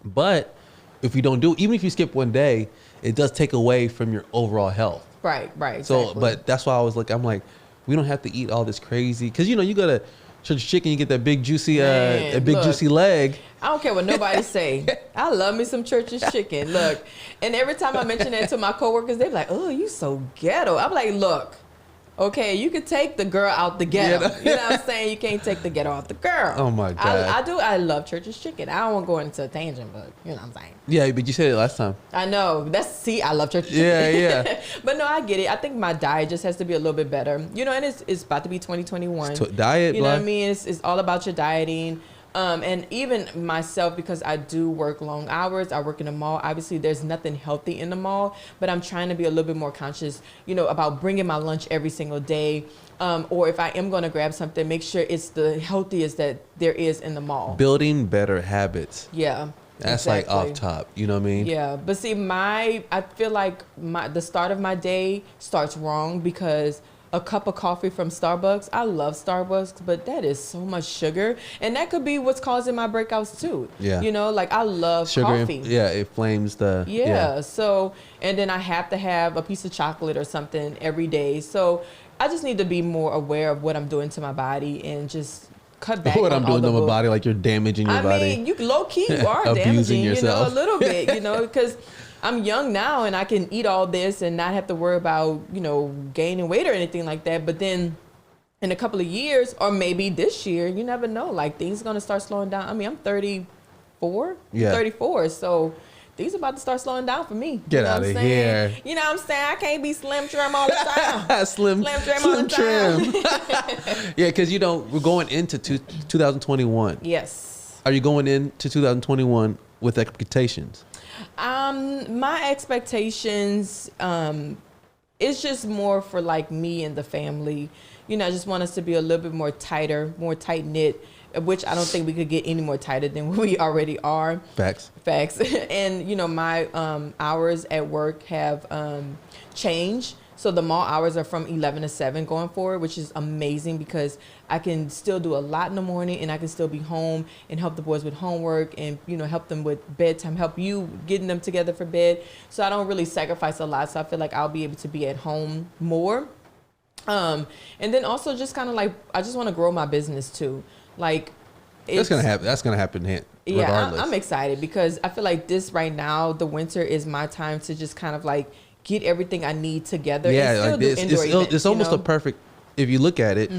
S1: But if we don't do it, even if you skip one day, it does take away from your overall health.
S3: Right.
S1: So,
S3: Exactly.
S1: but that's why I was like, I'm like, we don't have to eat all this crazy, because you know you go to church chicken, you get that big juicy, juicy leg.
S3: I don't care what nobody say. I love me some church's chicken. Look, and every time I mention that to my coworkers, they're like, "Oh, you so ghetto." I'm like, "Look, okay, you can take the girl out the ghetto. You know what I'm saying? You can't take the ghetto out the girl."
S1: Oh my God.
S3: I do. I love church's chicken. I don't want to go into a tangent, but you know what I'm saying.
S1: Yeah, but you said it last time.
S3: I know. I love church's chicken.
S1: Yeah.
S3: But no, I get it. I think my diet just has to be a little bit better. You know, and it's about to be 2021.
S1: Diet,
S3: you know what I mean? It's all about your dieting. And even myself, because I do work long hours, I work in the mall. Obviously, there's nothing healthy in the mall, but I'm trying to be a little bit more conscious, you know, about bringing my lunch every single day. Or if I am going to grab something, make sure it's the healthiest that there is in the mall.
S1: Building better habits.
S3: Yeah.
S1: That's
S3: exactly.
S1: like off top, you know what I mean?
S3: Yeah, but see, I feel like the start of my day starts wrong because a cup of coffee from Starbucks, I love Starbucks, but that is so much sugar, and that could be what's causing my breakouts too. Yeah, you know, like I love
S1: sugar.
S3: Coffee.
S1: It flames the.
S3: Yeah. So, and then I have to have a piece of chocolate or something every day. So I just need to be more aware of what I'm doing to my body and just cut back
S1: what
S3: on
S1: I'm doing
S3: all
S1: to my body, like you're damaging your body.
S3: I mean, you low key, you are
S1: Abusing
S3: damaging
S1: yourself.
S3: you know, a little bit, you know, because I'm young now and I can eat all this and not have to worry about, you know, gaining weight or anything like that. But then in a couple of years, or maybe this year, you never know, like things are going to start slowing down. I mean, I'm 34, 34, so things are about to start slowing down for me.
S1: Get out of here.
S3: You know what I'm saying? I can't be slim trim all the time.
S1: Slim
S3: trim all the time.
S1: Yeah, because, you know, we're going into 2021.
S3: Yes.
S1: Are you going into 2021 with expectations?
S3: My expectations, it's just more for like me and the family. You know, I just want us to be a little bit more tighter, more tight knit, which I don't think we could get any more tighter than we already are.
S1: Facts.
S3: And, you know, my hours at work have changed. So the mall hours are from 11 to 7 going forward, which is amazing because I can still do a lot in the morning and I can still be home and help the boys with homework and, you know, help them with bedtime, help you getting them together for bed. So I don't really sacrifice a lot. So I feel like I'll be able to be at home more. And then also just kind of like, I just want to grow my business too. Like,
S1: that's gonna happen. That's gonna happen
S3: Yeah,
S1: regardless.
S3: I'm excited because I feel like this right now, the winter is my time to just kind of like get everything I need together.
S1: Yeah,
S3: and still
S1: like
S3: do
S1: this,
S3: indoor events,
S1: it's almost a perfect. If you look at it,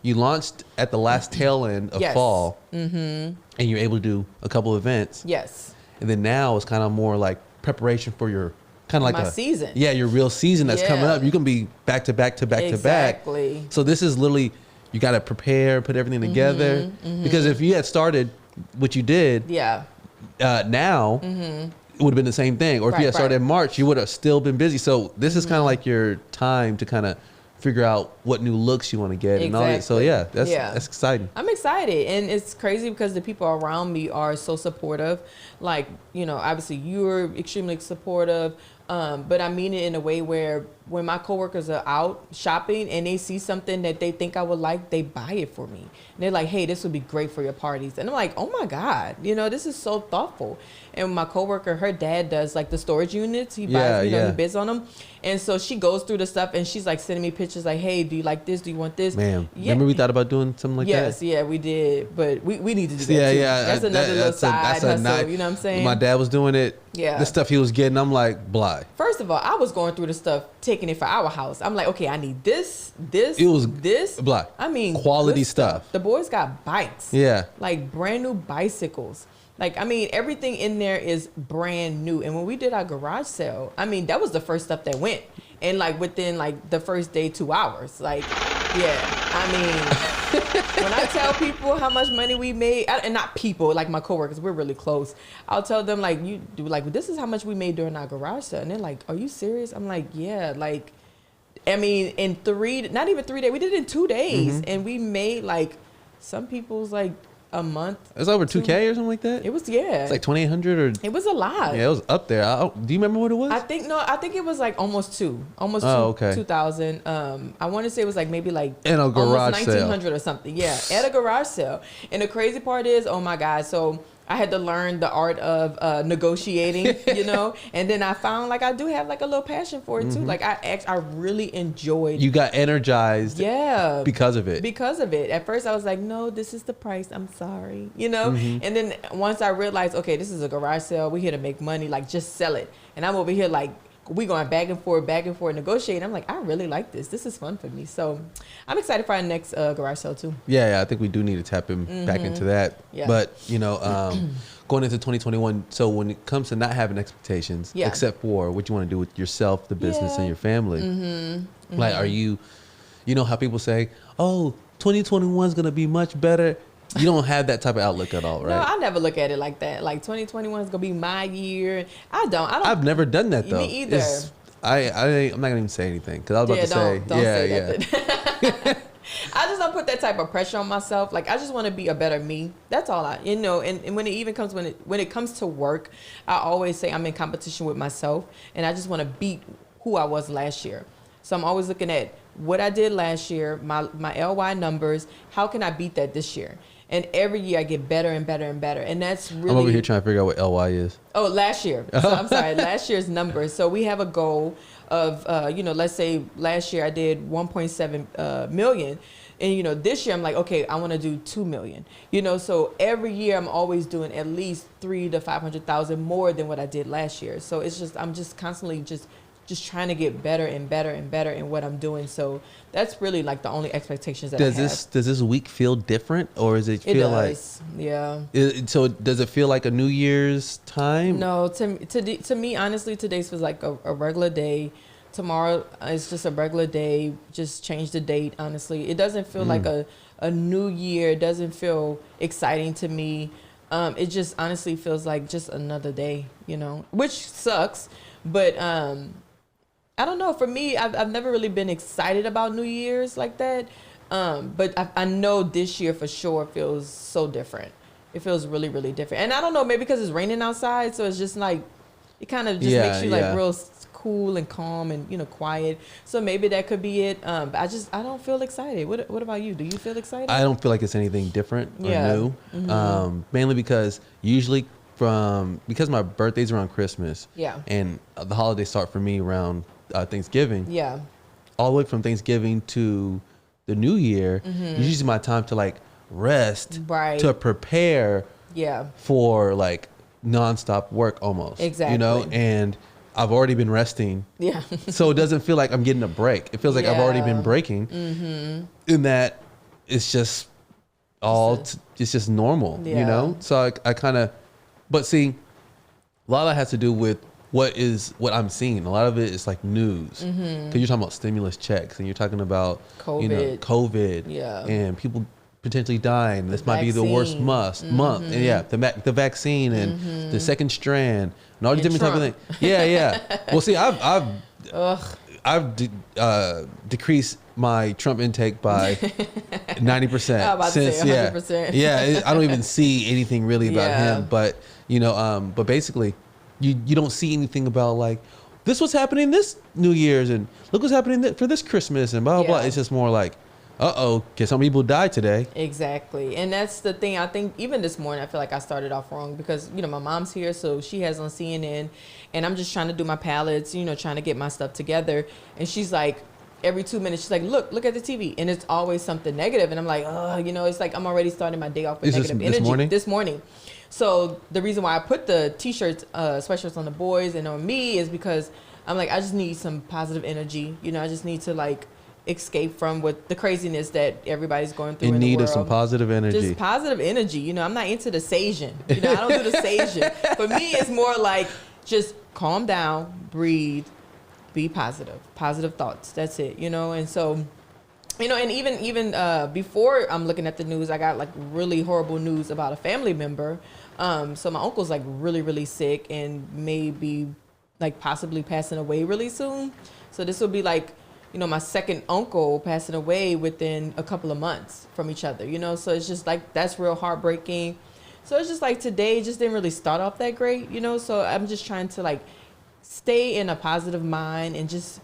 S1: you launched at the last tail end of
S3: Yes.
S1: fall, and you're able to do a couple events.
S3: Yes.
S1: And then now it's kind of more like preparation for your kind of like
S3: My season.
S1: Yeah, your real season that's coming
S3: Yeah.
S1: up. You can be back to back to back to back.
S3: Exactly.
S1: So this is literally you got to prepare, put everything together. Because if you had started what you did,
S3: Yeah.
S1: now it would have been the same thing. Or if you
S3: Right,
S1: had started
S3: right.
S1: in March, you would have still been busy. So this is kind of like your time to kind of figure out what new looks you want to get and all that. So
S3: Exactly.
S1: that's exciting.
S3: I'm excited, and it's crazy because the people around me are so supportive. Like, you know, obviously you're extremely supportive, but I mean it in a way where when my coworkers are out shopping and they see something that they think I would like, they buy it for me. And they're like, hey, this would be great for your parties. And I'm like, oh my God, you know, this is so thoughtful. And my coworker, her dad does like the storage units. He buys, he bids on them. And so she goes through the stuff and she's like sending me pictures like, hey, do you like this? Do you want this?
S1: Man,
S3: Yeah.
S1: remember we thought about doing something like that?
S3: Yes, yeah, we did, but we need to do that
S1: Yeah,
S3: too.
S1: yeah.
S3: That's another little side hustle. You know what I'm saying?
S1: My dad was doing it.
S3: Yeah.
S1: The stuff he was getting, I'm like, blah.
S3: First of all, I was going through the stuff, taking it for our house. I'm like, okay, I need this.
S1: It was
S3: this.
S1: blah.
S3: I mean,
S1: quality
S3: good
S1: stuff.
S3: The boys got bikes.
S1: Yeah.
S3: Like brand new bicycles. Like, I mean, everything in there is brand new. And when we did our garage sale, I mean, that was the first stuff that went. And like within like the first day, 2 hours. Like, yeah, I mean, when I tell people how much money we made, and not people, like my coworkers, we're really close. I'll tell them like, you do like, this is how much we made during our garage sale. And they're like, are you serious? I'm like, yeah, like, I mean, in not even 3 days, we did it in 2 days. And we made like, some people's like a month.
S1: It's over 2K or something like that?
S3: It was, yeah.
S1: It's like 2,800 or...
S3: It was a lot.
S1: Yeah, it was up there. Do you remember what it was?
S3: I think it was like almost 2,000. I want to say it was like maybe like
S1: in a garage
S3: almost
S1: sale.
S3: 1,900 or something. Yeah, at a garage sale. And the crazy part is, oh my God, so I had to learn the art of negotiating, you know, and then I found like I do have like a little passion for it too. Like I really enjoyed.
S1: You got energized,
S3: yeah,
S1: because of it.
S3: Because of it. At first I was like, no, this is the price. I'm sorry, you know. And then once I realized, okay, this is a garage sale. We're here to make money. Like just sell it. And I'm over here like, we going back and forth, negotiating. I'm like, I really like this. This is fun for me. So I'm excited for our next garage sale too.
S1: Yeah, I think we do need to tap him back into that.
S3: Yeah.
S1: But, you know, going into 2021, so when it comes to not having expectations, except for what you want to do with yourself, the business, and your family, like, are you know how people say, oh, 2021 is going to be much better. You don't have that type of outlook at all, right?
S3: No, I never look at it like that. Like 2021 is gonna be my year. I don't.
S1: I've never done that though.
S3: Me either.
S1: I'm not gonna even say anything because I was about to say,
S3: don't say that. I just don't put that type of pressure on myself. Like I just want to be a better me. That's all you know. And when it even comes when it comes to work, I always say I'm in competition with myself, and I just want to beat who I was last year. So I'm always looking at what I did last year, my LY numbers. How can I beat that this year? And every year I get better and better and better. And that's really...
S1: I'm over here trying to figure out what LY is.
S3: Oh, last year. So I'm sorry, last year's numbers. So we have a goal of, you know, let's say last year I did 1.7 million. And, you know, this year I'm like, okay, I want to do 2 million. You know, so every year I'm always doing at least 300,000 to 500,000 more than what I did last year. So it's just, I'm just constantly just trying to get better and better and better in what I'm doing. So that's really like the only expectations that I have.
S1: Does this week feel different, or is it feel like?
S3: Yeah.
S1: So does it feel like a New Year's time?
S3: No, to me, honestly, today feels like a regular day. Tomorrow is just a regular day. Just change the date. Honestly, it doesn't feel like a new year. It doesn't feel exciting to me. It just honestly feels like just another day. You know, which sucks, but I don't know. For me, I've never really been excited about New Year's like that. But I know this year for sure feels so different. It feels really, really different. And I don't know, maybe because it's raining outside, so it's just like, it kind of just makes you like real cool and calm and, you know, quiet. So maybe that could be it. But I don't feel excited. What about you? Do you feel excited?
S1: I don't feel like it's anything different or new. Mainly because usually because my birthday's around Christmas.
S3: Yeah.
S1: And the holidays start for me around Thanksgiving.
S3: Yeah.
S1: All the way from Thanksgiving to the New Year, usually my time to like rest,
S3: Right.
S1: to prepare
S3: Yeah.
S1: for like nonstop work almost.
S3: Exactly.
S1: You know, and I've already been resting.
S3: Yeah.
S1: So it doesn't feel like I'm getting a break. It feels like I've already been breaking. In that it's just it's just normal, you know? So I kind of, but see, a lot of that has to do with what I'm seeing. A lot of it is like news. Because you're talking about stimulus checks and you're talking about COVID and people potentially dying. This might be the worst month. And the vaccine and the second strand and all these different type of things. Yeah. Well, see, I've decreased my Trump intake by 90% since 100%. I don't even see anything really about him, but you know, but basically you don't see anything about like this what's happening this New Year's and look what's happening for this Christmas and blah blah blah. It's just more like, because some people died today.
S3: Exactly. And that's the thing. I think even this morning, I feel like I started off wrong because, you know, my mom's here, so she has on CNN and I'm just trying to do my palettes, you know, trying to get my stuff together. And she's like, every 2 minutes, she's like, look at the TV. And it's always something negative. And I'm like, you know, it's like I'm already starting my day off with negative energy. This morning. So the reason why I put the t-shirts, sweatshirts on the boys and on me is because I'm like, I just need some positive energy. You know, I just need to like escape from what the craziness that everybody's going through in the world. In need of
S1: some positive energy.
S3: Just positive energy. You know, I'm not into the Sajin. You know, I don't do the Sajin. For me, it's more like just calm down, breathe, be positive. Positive thoughts. That's it. You know, and so, you know, and even before I'm looking at the news, I got like really horrible news about a family member. So my uncle's like really, really sick and maybe like possibly passing away really soon. So this will be like, you know, my second uncle passing away within a couple of months from each other, you know? So it's just like, that's real heartbreaking. So it's just like today just didn't really start off that great, you know? So I'm just trying to like stay in a positive mind and just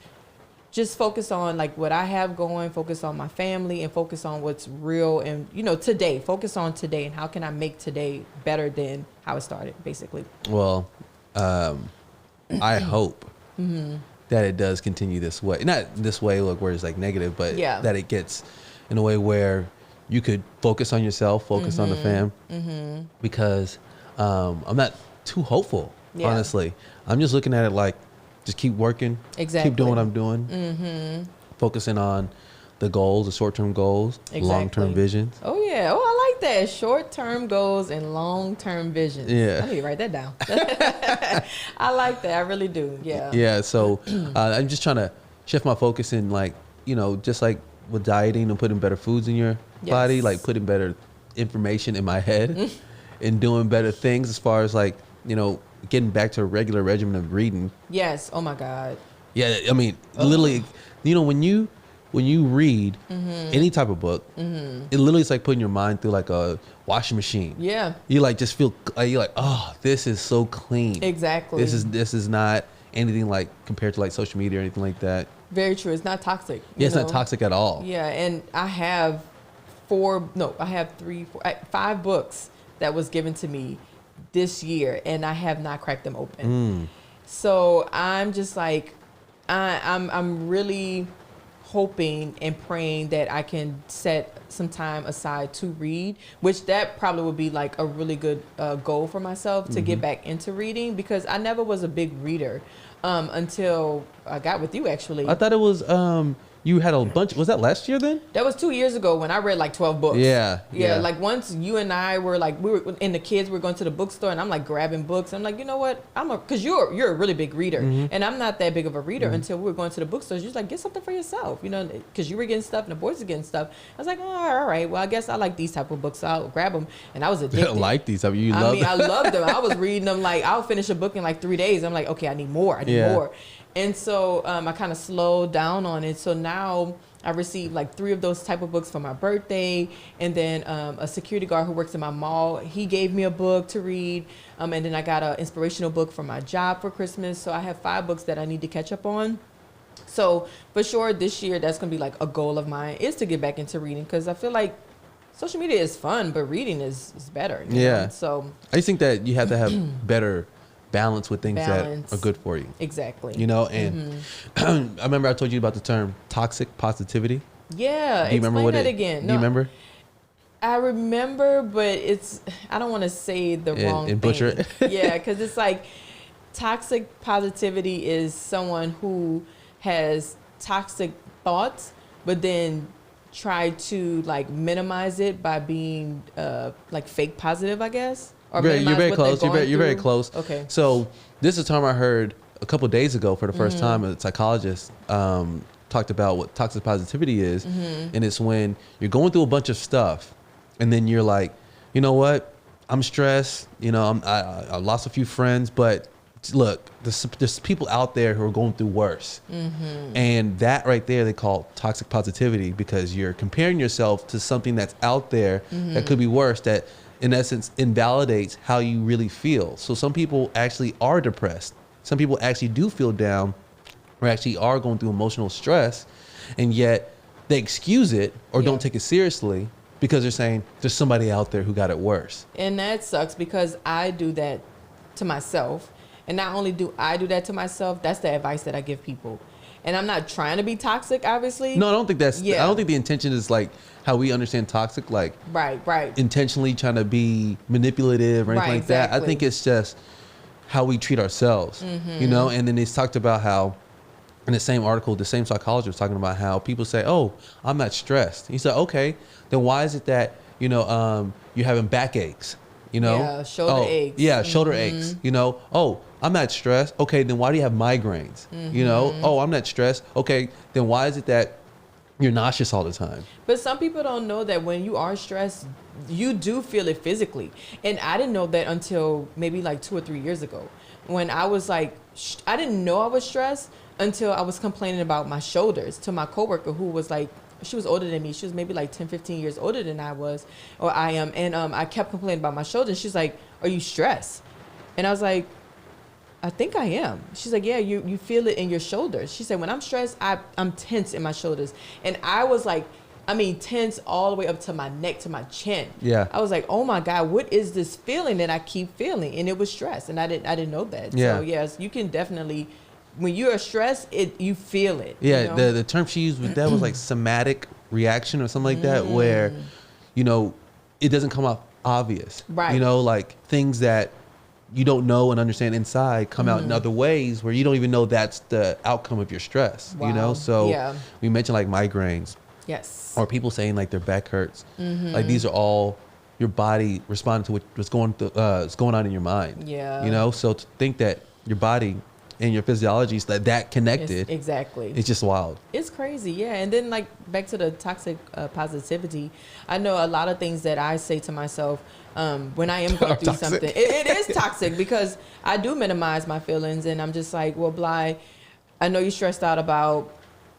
S3: focus on like what I have going, focus on my family and focus on what's real and, you know, today, focus on today and how can I make today better than how it started, basically.
S1: Well, I hope that it does continue this way. Not this way, look, where it's like negative, but that it gets in a way where you could focus on yourself, focus on the fam. Because I'm not too hopeful, honestly. I'm just looking at it like, just keep working, keep doing what I'm doing, focusing on the goals, the short-term goals, long-term visions.
S3: Oh, yeah. Oh, I like that. Short-term goals and long-term visions.
S1: Yeah.
S3: I need to write that down. I like that. I really do. Yeah.
S1: Yeah. So I'm just trying to shift my focus in like, you know, just like with dieting and putting better foods in your body, like putting better information in my head and doing better things as far as like, you know, getting back to a regular regimen of reading.
S3: Yes. Oh, my God.
S1: Yeah. I mean, literally, you know, when you read any type of book, it literally is like putting your mind through like a washing machine. Yeah. You like just feel you're like, oh, this is so clean.
S3: Exactly.
S1: This is not anything like compared to like social media or anything like that.
S3: Very true. It's not toxic.
S1: Yeah, it's not toxic at all.
S3: Yeah, and I have 5 books that was given to me this year, and I have not cracked them open. So I'm just like, I'm really hoping and praying that I can set some time aside to read, which that probably would be like a really good goal for myself to get back into reading, because I never was a big reader until I got with you, actually.
S1: I thought it was you had a bunch. Was that last year then?
S3: That was 2 years ago when I read like 12 books.
S1: Yeah.
S3: Like once you and I were like, we were and the kids were going to the bookstore, and I'm like grabbing books. I'm like, you know what? Because you're a really big reader, and I'm not that big of a reader until we were going to the bookstores. You're like, get something for yourself, you know, because you were getting stuff and the boys were getting stuff. I was like, oh, all right, well, I guess I like these type of books, so I'll grab them. And I was addicted.
S1: Like these? I mean,
S3: I loved them. I was reading them like I'll finish a book in like 3 days. I'm like, okay, I need more. I need more. And so I kind of slowed down on it. So now I received like 3 of those type of books for my birthday. And then a security guard who works in my mall, he gave me a book to read. And then I got an inspirational book for my job for Christmas. So I have 5 books that I need to catch up on. So for sure this year, that's going to be like a goal of mine, is to get back into reading, because I feel like social media is fun, but reading is better. You know? So
S1: I just think that you have to have better balance with things that are good for you.
S3: Exactly.
S1: You know, and I remember I told you about the term toxic positivity.
S3: Yeah.
S1: Do you remember what
S3: that again.
S1: Do you remember?
S3: I remember, but I don't want to say the wrong thing.
S1: Butcher it.
S3: Yeah, because it's like toxic positivity is someone who has toxic thoughts, but then try to like minimize it by being like fake positive, I guess. Or
S1: you're very close. You're very close.
S3: Okay.
S1: So this is a term I heard a couple of days ago for the first time. A psychologist talked about what toxic positivity is, and it's when you're going through a bunch of stuff, and then you're like, you know what, I'm stressed. You know, I lost a few friends, but look, there's people out there who are going through worse, and that right there they call toxic positivity, because you're comparing yourself to something that's out there that could be worse, that in essence invalidates how you really feel. So some people actually are depressed. Some people actually do feel down, or actually are going through emotional stress, and yet they excuse it or don't take it seriously because they're saying there's somebody out there who got it worse. And
S3: that sucks, because I do that to myself. And not only do I do that to myself, that's the advice that I give people. And I'm not trying to be toxic, obviously.
S1: No, I don't think that's, I don't think the intention is like how we understand toxic, like
S3: right,
S1: intentionally trying to be manipulative or anything like that. I think it's just how we treat ourselves, you know? And then they talked about how, in the same article, the same psychologist was talking about how people say, oh, I'm not stressed. He said, okay, then why is it that, you know, you're having backaches? You know,
S3: shoulder aches.
S1: Yeah, shoulder aches. You know, oh, I'm not stressed. Okay, then why do you have migraines? You know, oh, I'm not stressed. Okay, then why is it that you're nauseous all the time?
S3: But some people don't know that when you are stressed, you do feel it physically. And I didn't know that until maybe like 2 or 3 years ago, when I was like, I didn't know I was stressed until I was complaining about my shoulders to my coworker, who was like, she was older than me. She was maybe like 10, 15 years older than I was, or I am. And I kept complaining about my shoulders. She's like, are you stressed? And I was like, I think I am. She's like, yeah, you feel it in your shoulders. She said, when I'm stressed, I'm tense in my shoulders. And I was like, I mean, tense all the way up to my neck, to my chin.
S1: Yeah.
S3: I was like, oh my God, what is this feeling that I keep feeling? And it was stress. And I didn't know that.
S1: Yeah.
S3: So yes, you can definitely, when you are stressed, you feel it.
S1: Yeah,
S3: you know?
S1: the term she used with that was like somatic reaction or something like that, where, you know, it doesn't come out obvious.
S3: Right.
S1: You know, like things that you don't know and understand inside come out in other ways where you don't even know that's the outcome of your stress.
S3: Wow.
S1: You know, so we mentioned like migraines.
S3: Yes.
S1: Or people saying like their back hurts. Like these are all your body responding to what's going on in your mind.
S3: Yeah.
S1: You know, so to think that your body and your physiology is that connected.
S3: Exactly.
S1: It's just wild.
S3: It's crazy, yeah. And then like back to the toxic positivity, I know a lot of things that I say to myself when I am going through something. It is toxic, because I do minimize my feelings, and I'm just like, well, Bly, I know you're stressed out about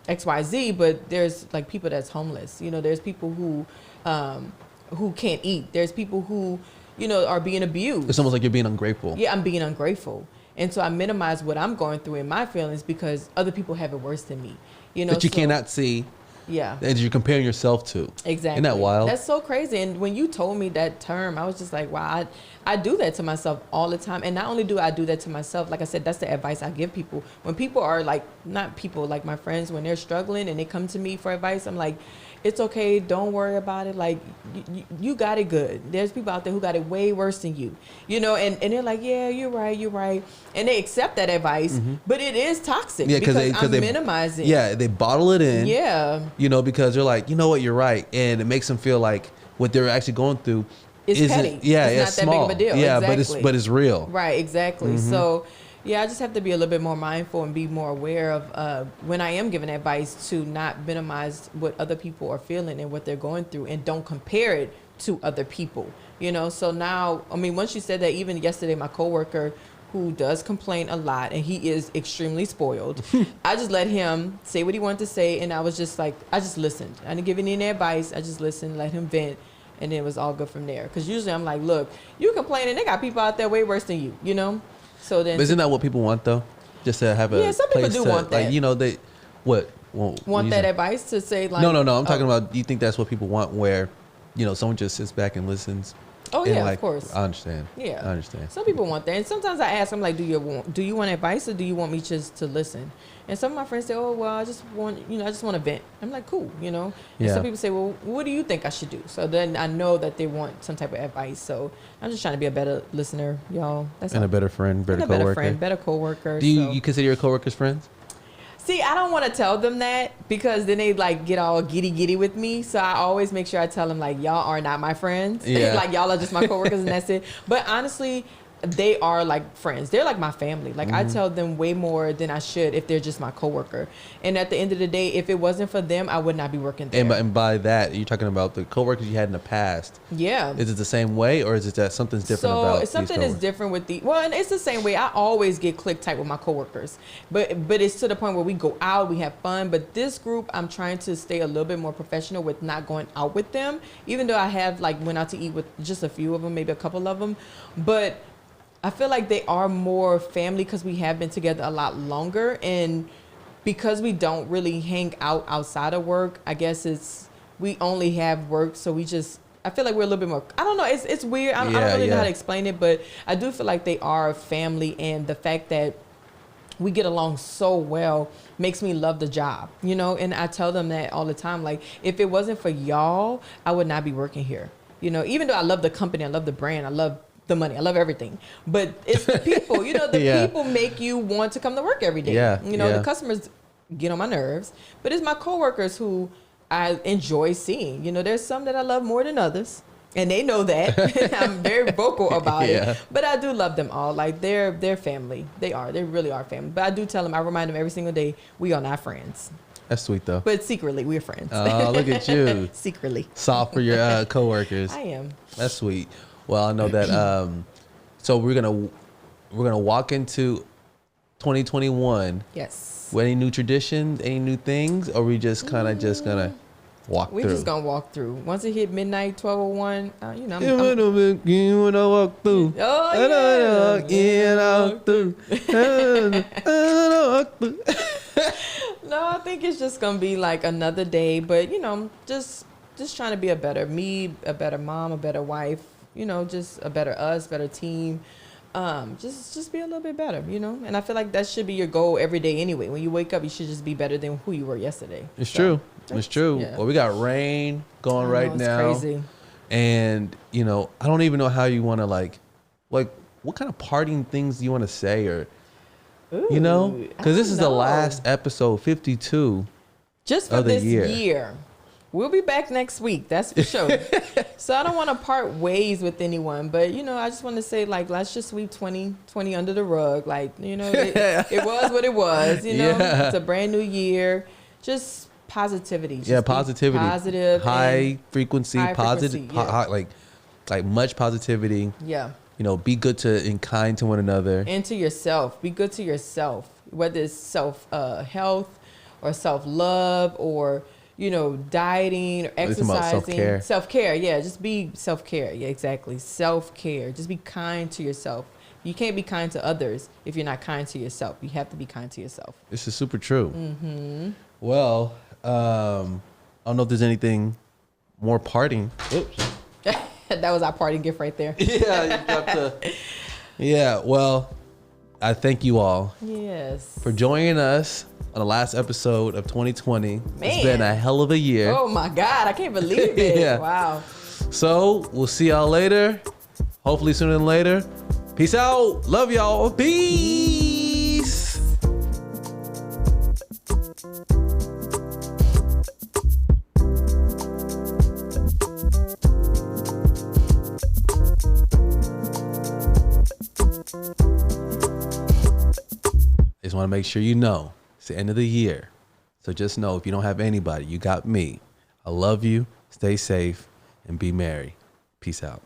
S3: XYZ, but there's like people that's homeless. You know, there's people who can't eat. There's people who, you know, are being abused.
S1: It's almost like you're being ungrateful.
S3: Yeah, I'm being ungrateful. And so I minimize what I'm going through in my feelings because other people have it worse than me. You know,
S1: that you cannot see.
S3: Yeah.
S1: That you're comparing yourself to.
S3: Exactly.
S1: Isn't that wild?
S3: That's so crazy. And when you told me that term, I was just like, wow, I do that to myself all the time. And not only do I do that to myself, like I said, that's the advice I give people. When people are like, not people, like my friends, when they're struggling and they come to me for advice, I'm like, it's okay. Don't worry about it. Like, you got it good. There's people out there who got it way worse than you, you know, and they're like, yeah, you're right. And they accept that advice, but it is toxic because I'm minimizing.
S1: Yeah, they bottle it in.
S3: Yeah.
S1: You know, because they're like, you know what, you're right. And it makes them feel like what they're actually going through
S3: it's petty.
S1: Yeah,
S3: it's not
S1: small.
S3: That big of a deal.
S1: Yeah,
S3: exactly.
S1: but it's real.
S3: Right, exactly. So yeah, I just have to be a little bit more mindful and be more aware of when I am giving advice to not minimize what other people are feeling and what they're going through, and don't compare it to other people. You know, so now, I mean, once you said that, even yesterday, my coworker, who does complain a lot, and he is extremely spoiled, I just let him say what he wanted to say, and I was just like, I just listened. I didn't give any advice. I just listened, let him vent, and it was all good from there. Because usually I'm like, look, you complaining, they got people out there way worse than you know? So then,
S1: but isn't that what people want though? Just to have a
S3: some people do want that.
S1: Like, you know, they
S3: want that advice to say like
S1: no. I'm talking about. You think that's what people want, where, you know, someone just sits back and listens.
S3: Oh
S4: And
S3: yeah,
S4: like,
S3: of course.
S4: I understand.
S3: Yeah,
S4: I understand.
S3: Some people want that, and sometimes I ask them like, do you want advice or do you want me just to listen? And some of my friends say, oh well, I just want to vent. I'm like, cool, And
S4: Yeah.
S3: some people say, well, what do you think I should do? So then I know that they want some type of advice. So I'm just trying to be a better listener, y'all. That's
S4: And
S3: all.
S4: a better friend, better
S3: And a better
S4: coworker.
S3: friend, better coworker.
S4: Do you,
S3: so.
S4: you consider your coworkers friends?
S3: See, I don't want to tell them that because then they like get all giddy with me. So I always make sure I tell them like, y'all are not my friends.
S4: Yeah.
S3: Like y'all are just my coworkers and that's it. But honestly, they are like friends. They're like my family. Like I tell them way more than I should if they're just my coworker. And at the end of the day, if it wasn't for them, I would not be working there.
S4: And by that, you're talking about the coworkers you had in the past.
S3: Yeah.
S4: Is it the same way, or is it that something's different
S3: So
S4: about
S3: something
S4: these
S3: is different with and it's the same way. I always get click tight with my coworkers, but it's to the point where we go out, we have fun. But this group, I'm trying to stay a little bit more professional with not going out with them, even though I have like went out to eat with just a few of them, maybe a couple of them, but I feel like they are more family because we have been together a lot longer, and because we don't really hang out outside of work, I guess we only have work, so I feel like we're a little bit more, I don't know, it's weird. I don't really know how to explain it, but I do feel like they are family, and the fact that we get along so well makes me love the job, and I tell them that all the time. Like, if it wasn't for y'all, I would not be working here, even though I love the company, I love the brand, I love the money, I love everything, but it's the people, the people make you want to come to work every day. The customers get on my nerves, but it's my coworkers who I enjoy seeing. There's some that I love more than others, and they know that. I'm very vocal about it, but I do love them all. Like they're family. They really are family. But I do tell them, I remind them every single day, we are not friends.
S4: That's sweet though.
S3: But secretly, we're friends.
S4: Oh, look at you.
S3: Secretly.
S4: Soft for your coworkers.
S3: I am.
S4: That's sweet. Well, I know that. So we're gonna walk into 2021.
S3: Yes.
S4: With any new traditions, any new things, or we just kind of just gonna walk
S3: We're
S4: through?
S3: We're just gonna walk through. Once it hit midnight, 12:01,
S4: you wanna walk through?
S3: Oh yeah. No, I think it's just gonna be like another day, but just trying to be a better me, a better mom, a better wife. Just a better us, better team. Just be a little bit better, And I feel like that should be your goal every day anyway. When you wake up, you should just be better than who you were yesterday.
S4: It's true. It's true.
S3: Yeah.
S4: Well, we got rain going right now.
S3: It's crazy.
S4: And, I don't even know how you want to like what kind of parting things do you want to say or, because this is the last episode 52
S3: just for
S4: of the
S3: this
S4: year.
S3: We'll be back next week. That's for sure. So I don't want to part ways with anyone, but I just want to say like, let's just sweep 2020 under the rug. Like, it was what it was,
S4: Yeah.
S3: It's a brand new year. Just positivity. Just
S4: positivity.
S3: Positive.
S4: High frequency, positive,
S3: frequency,
S4: like much positivity.
S3: Yeah.
S4: Be good to and kind to one another.
S3: And to yourself. Be good to yourself, whether it's self health or self love or dieting or exercising. Self-care. Yeah, just be self-care. Yeah, exactly. Self-care. Just be kind to yourself. You can't be kind to others if you're not kind to yourself. You have to be kind to yourself.
S4: This is super true. Mm-hmm. Well, I don't know if there's anything more parting. Oops.
S3: That was our parting gift right there.
S4: Yeah, you got the. Yeah, well, I thank you all.
S3: Yes.
S4: For joining us on the last episode of 2020.
S3: Man.
S4: It's been a hell of a year.
S3: Oh my God, I can't believe it.
S4: Yeah.
S3: Wow.
S4: So we'll see y'all later. Hopefully sooner than later. Peace out. Love y'all. Peace. Just want to make sure you know it's the end of the year. So just know if you don't have anybody, you got me. I love you. Stay safe and be merry. Peace out.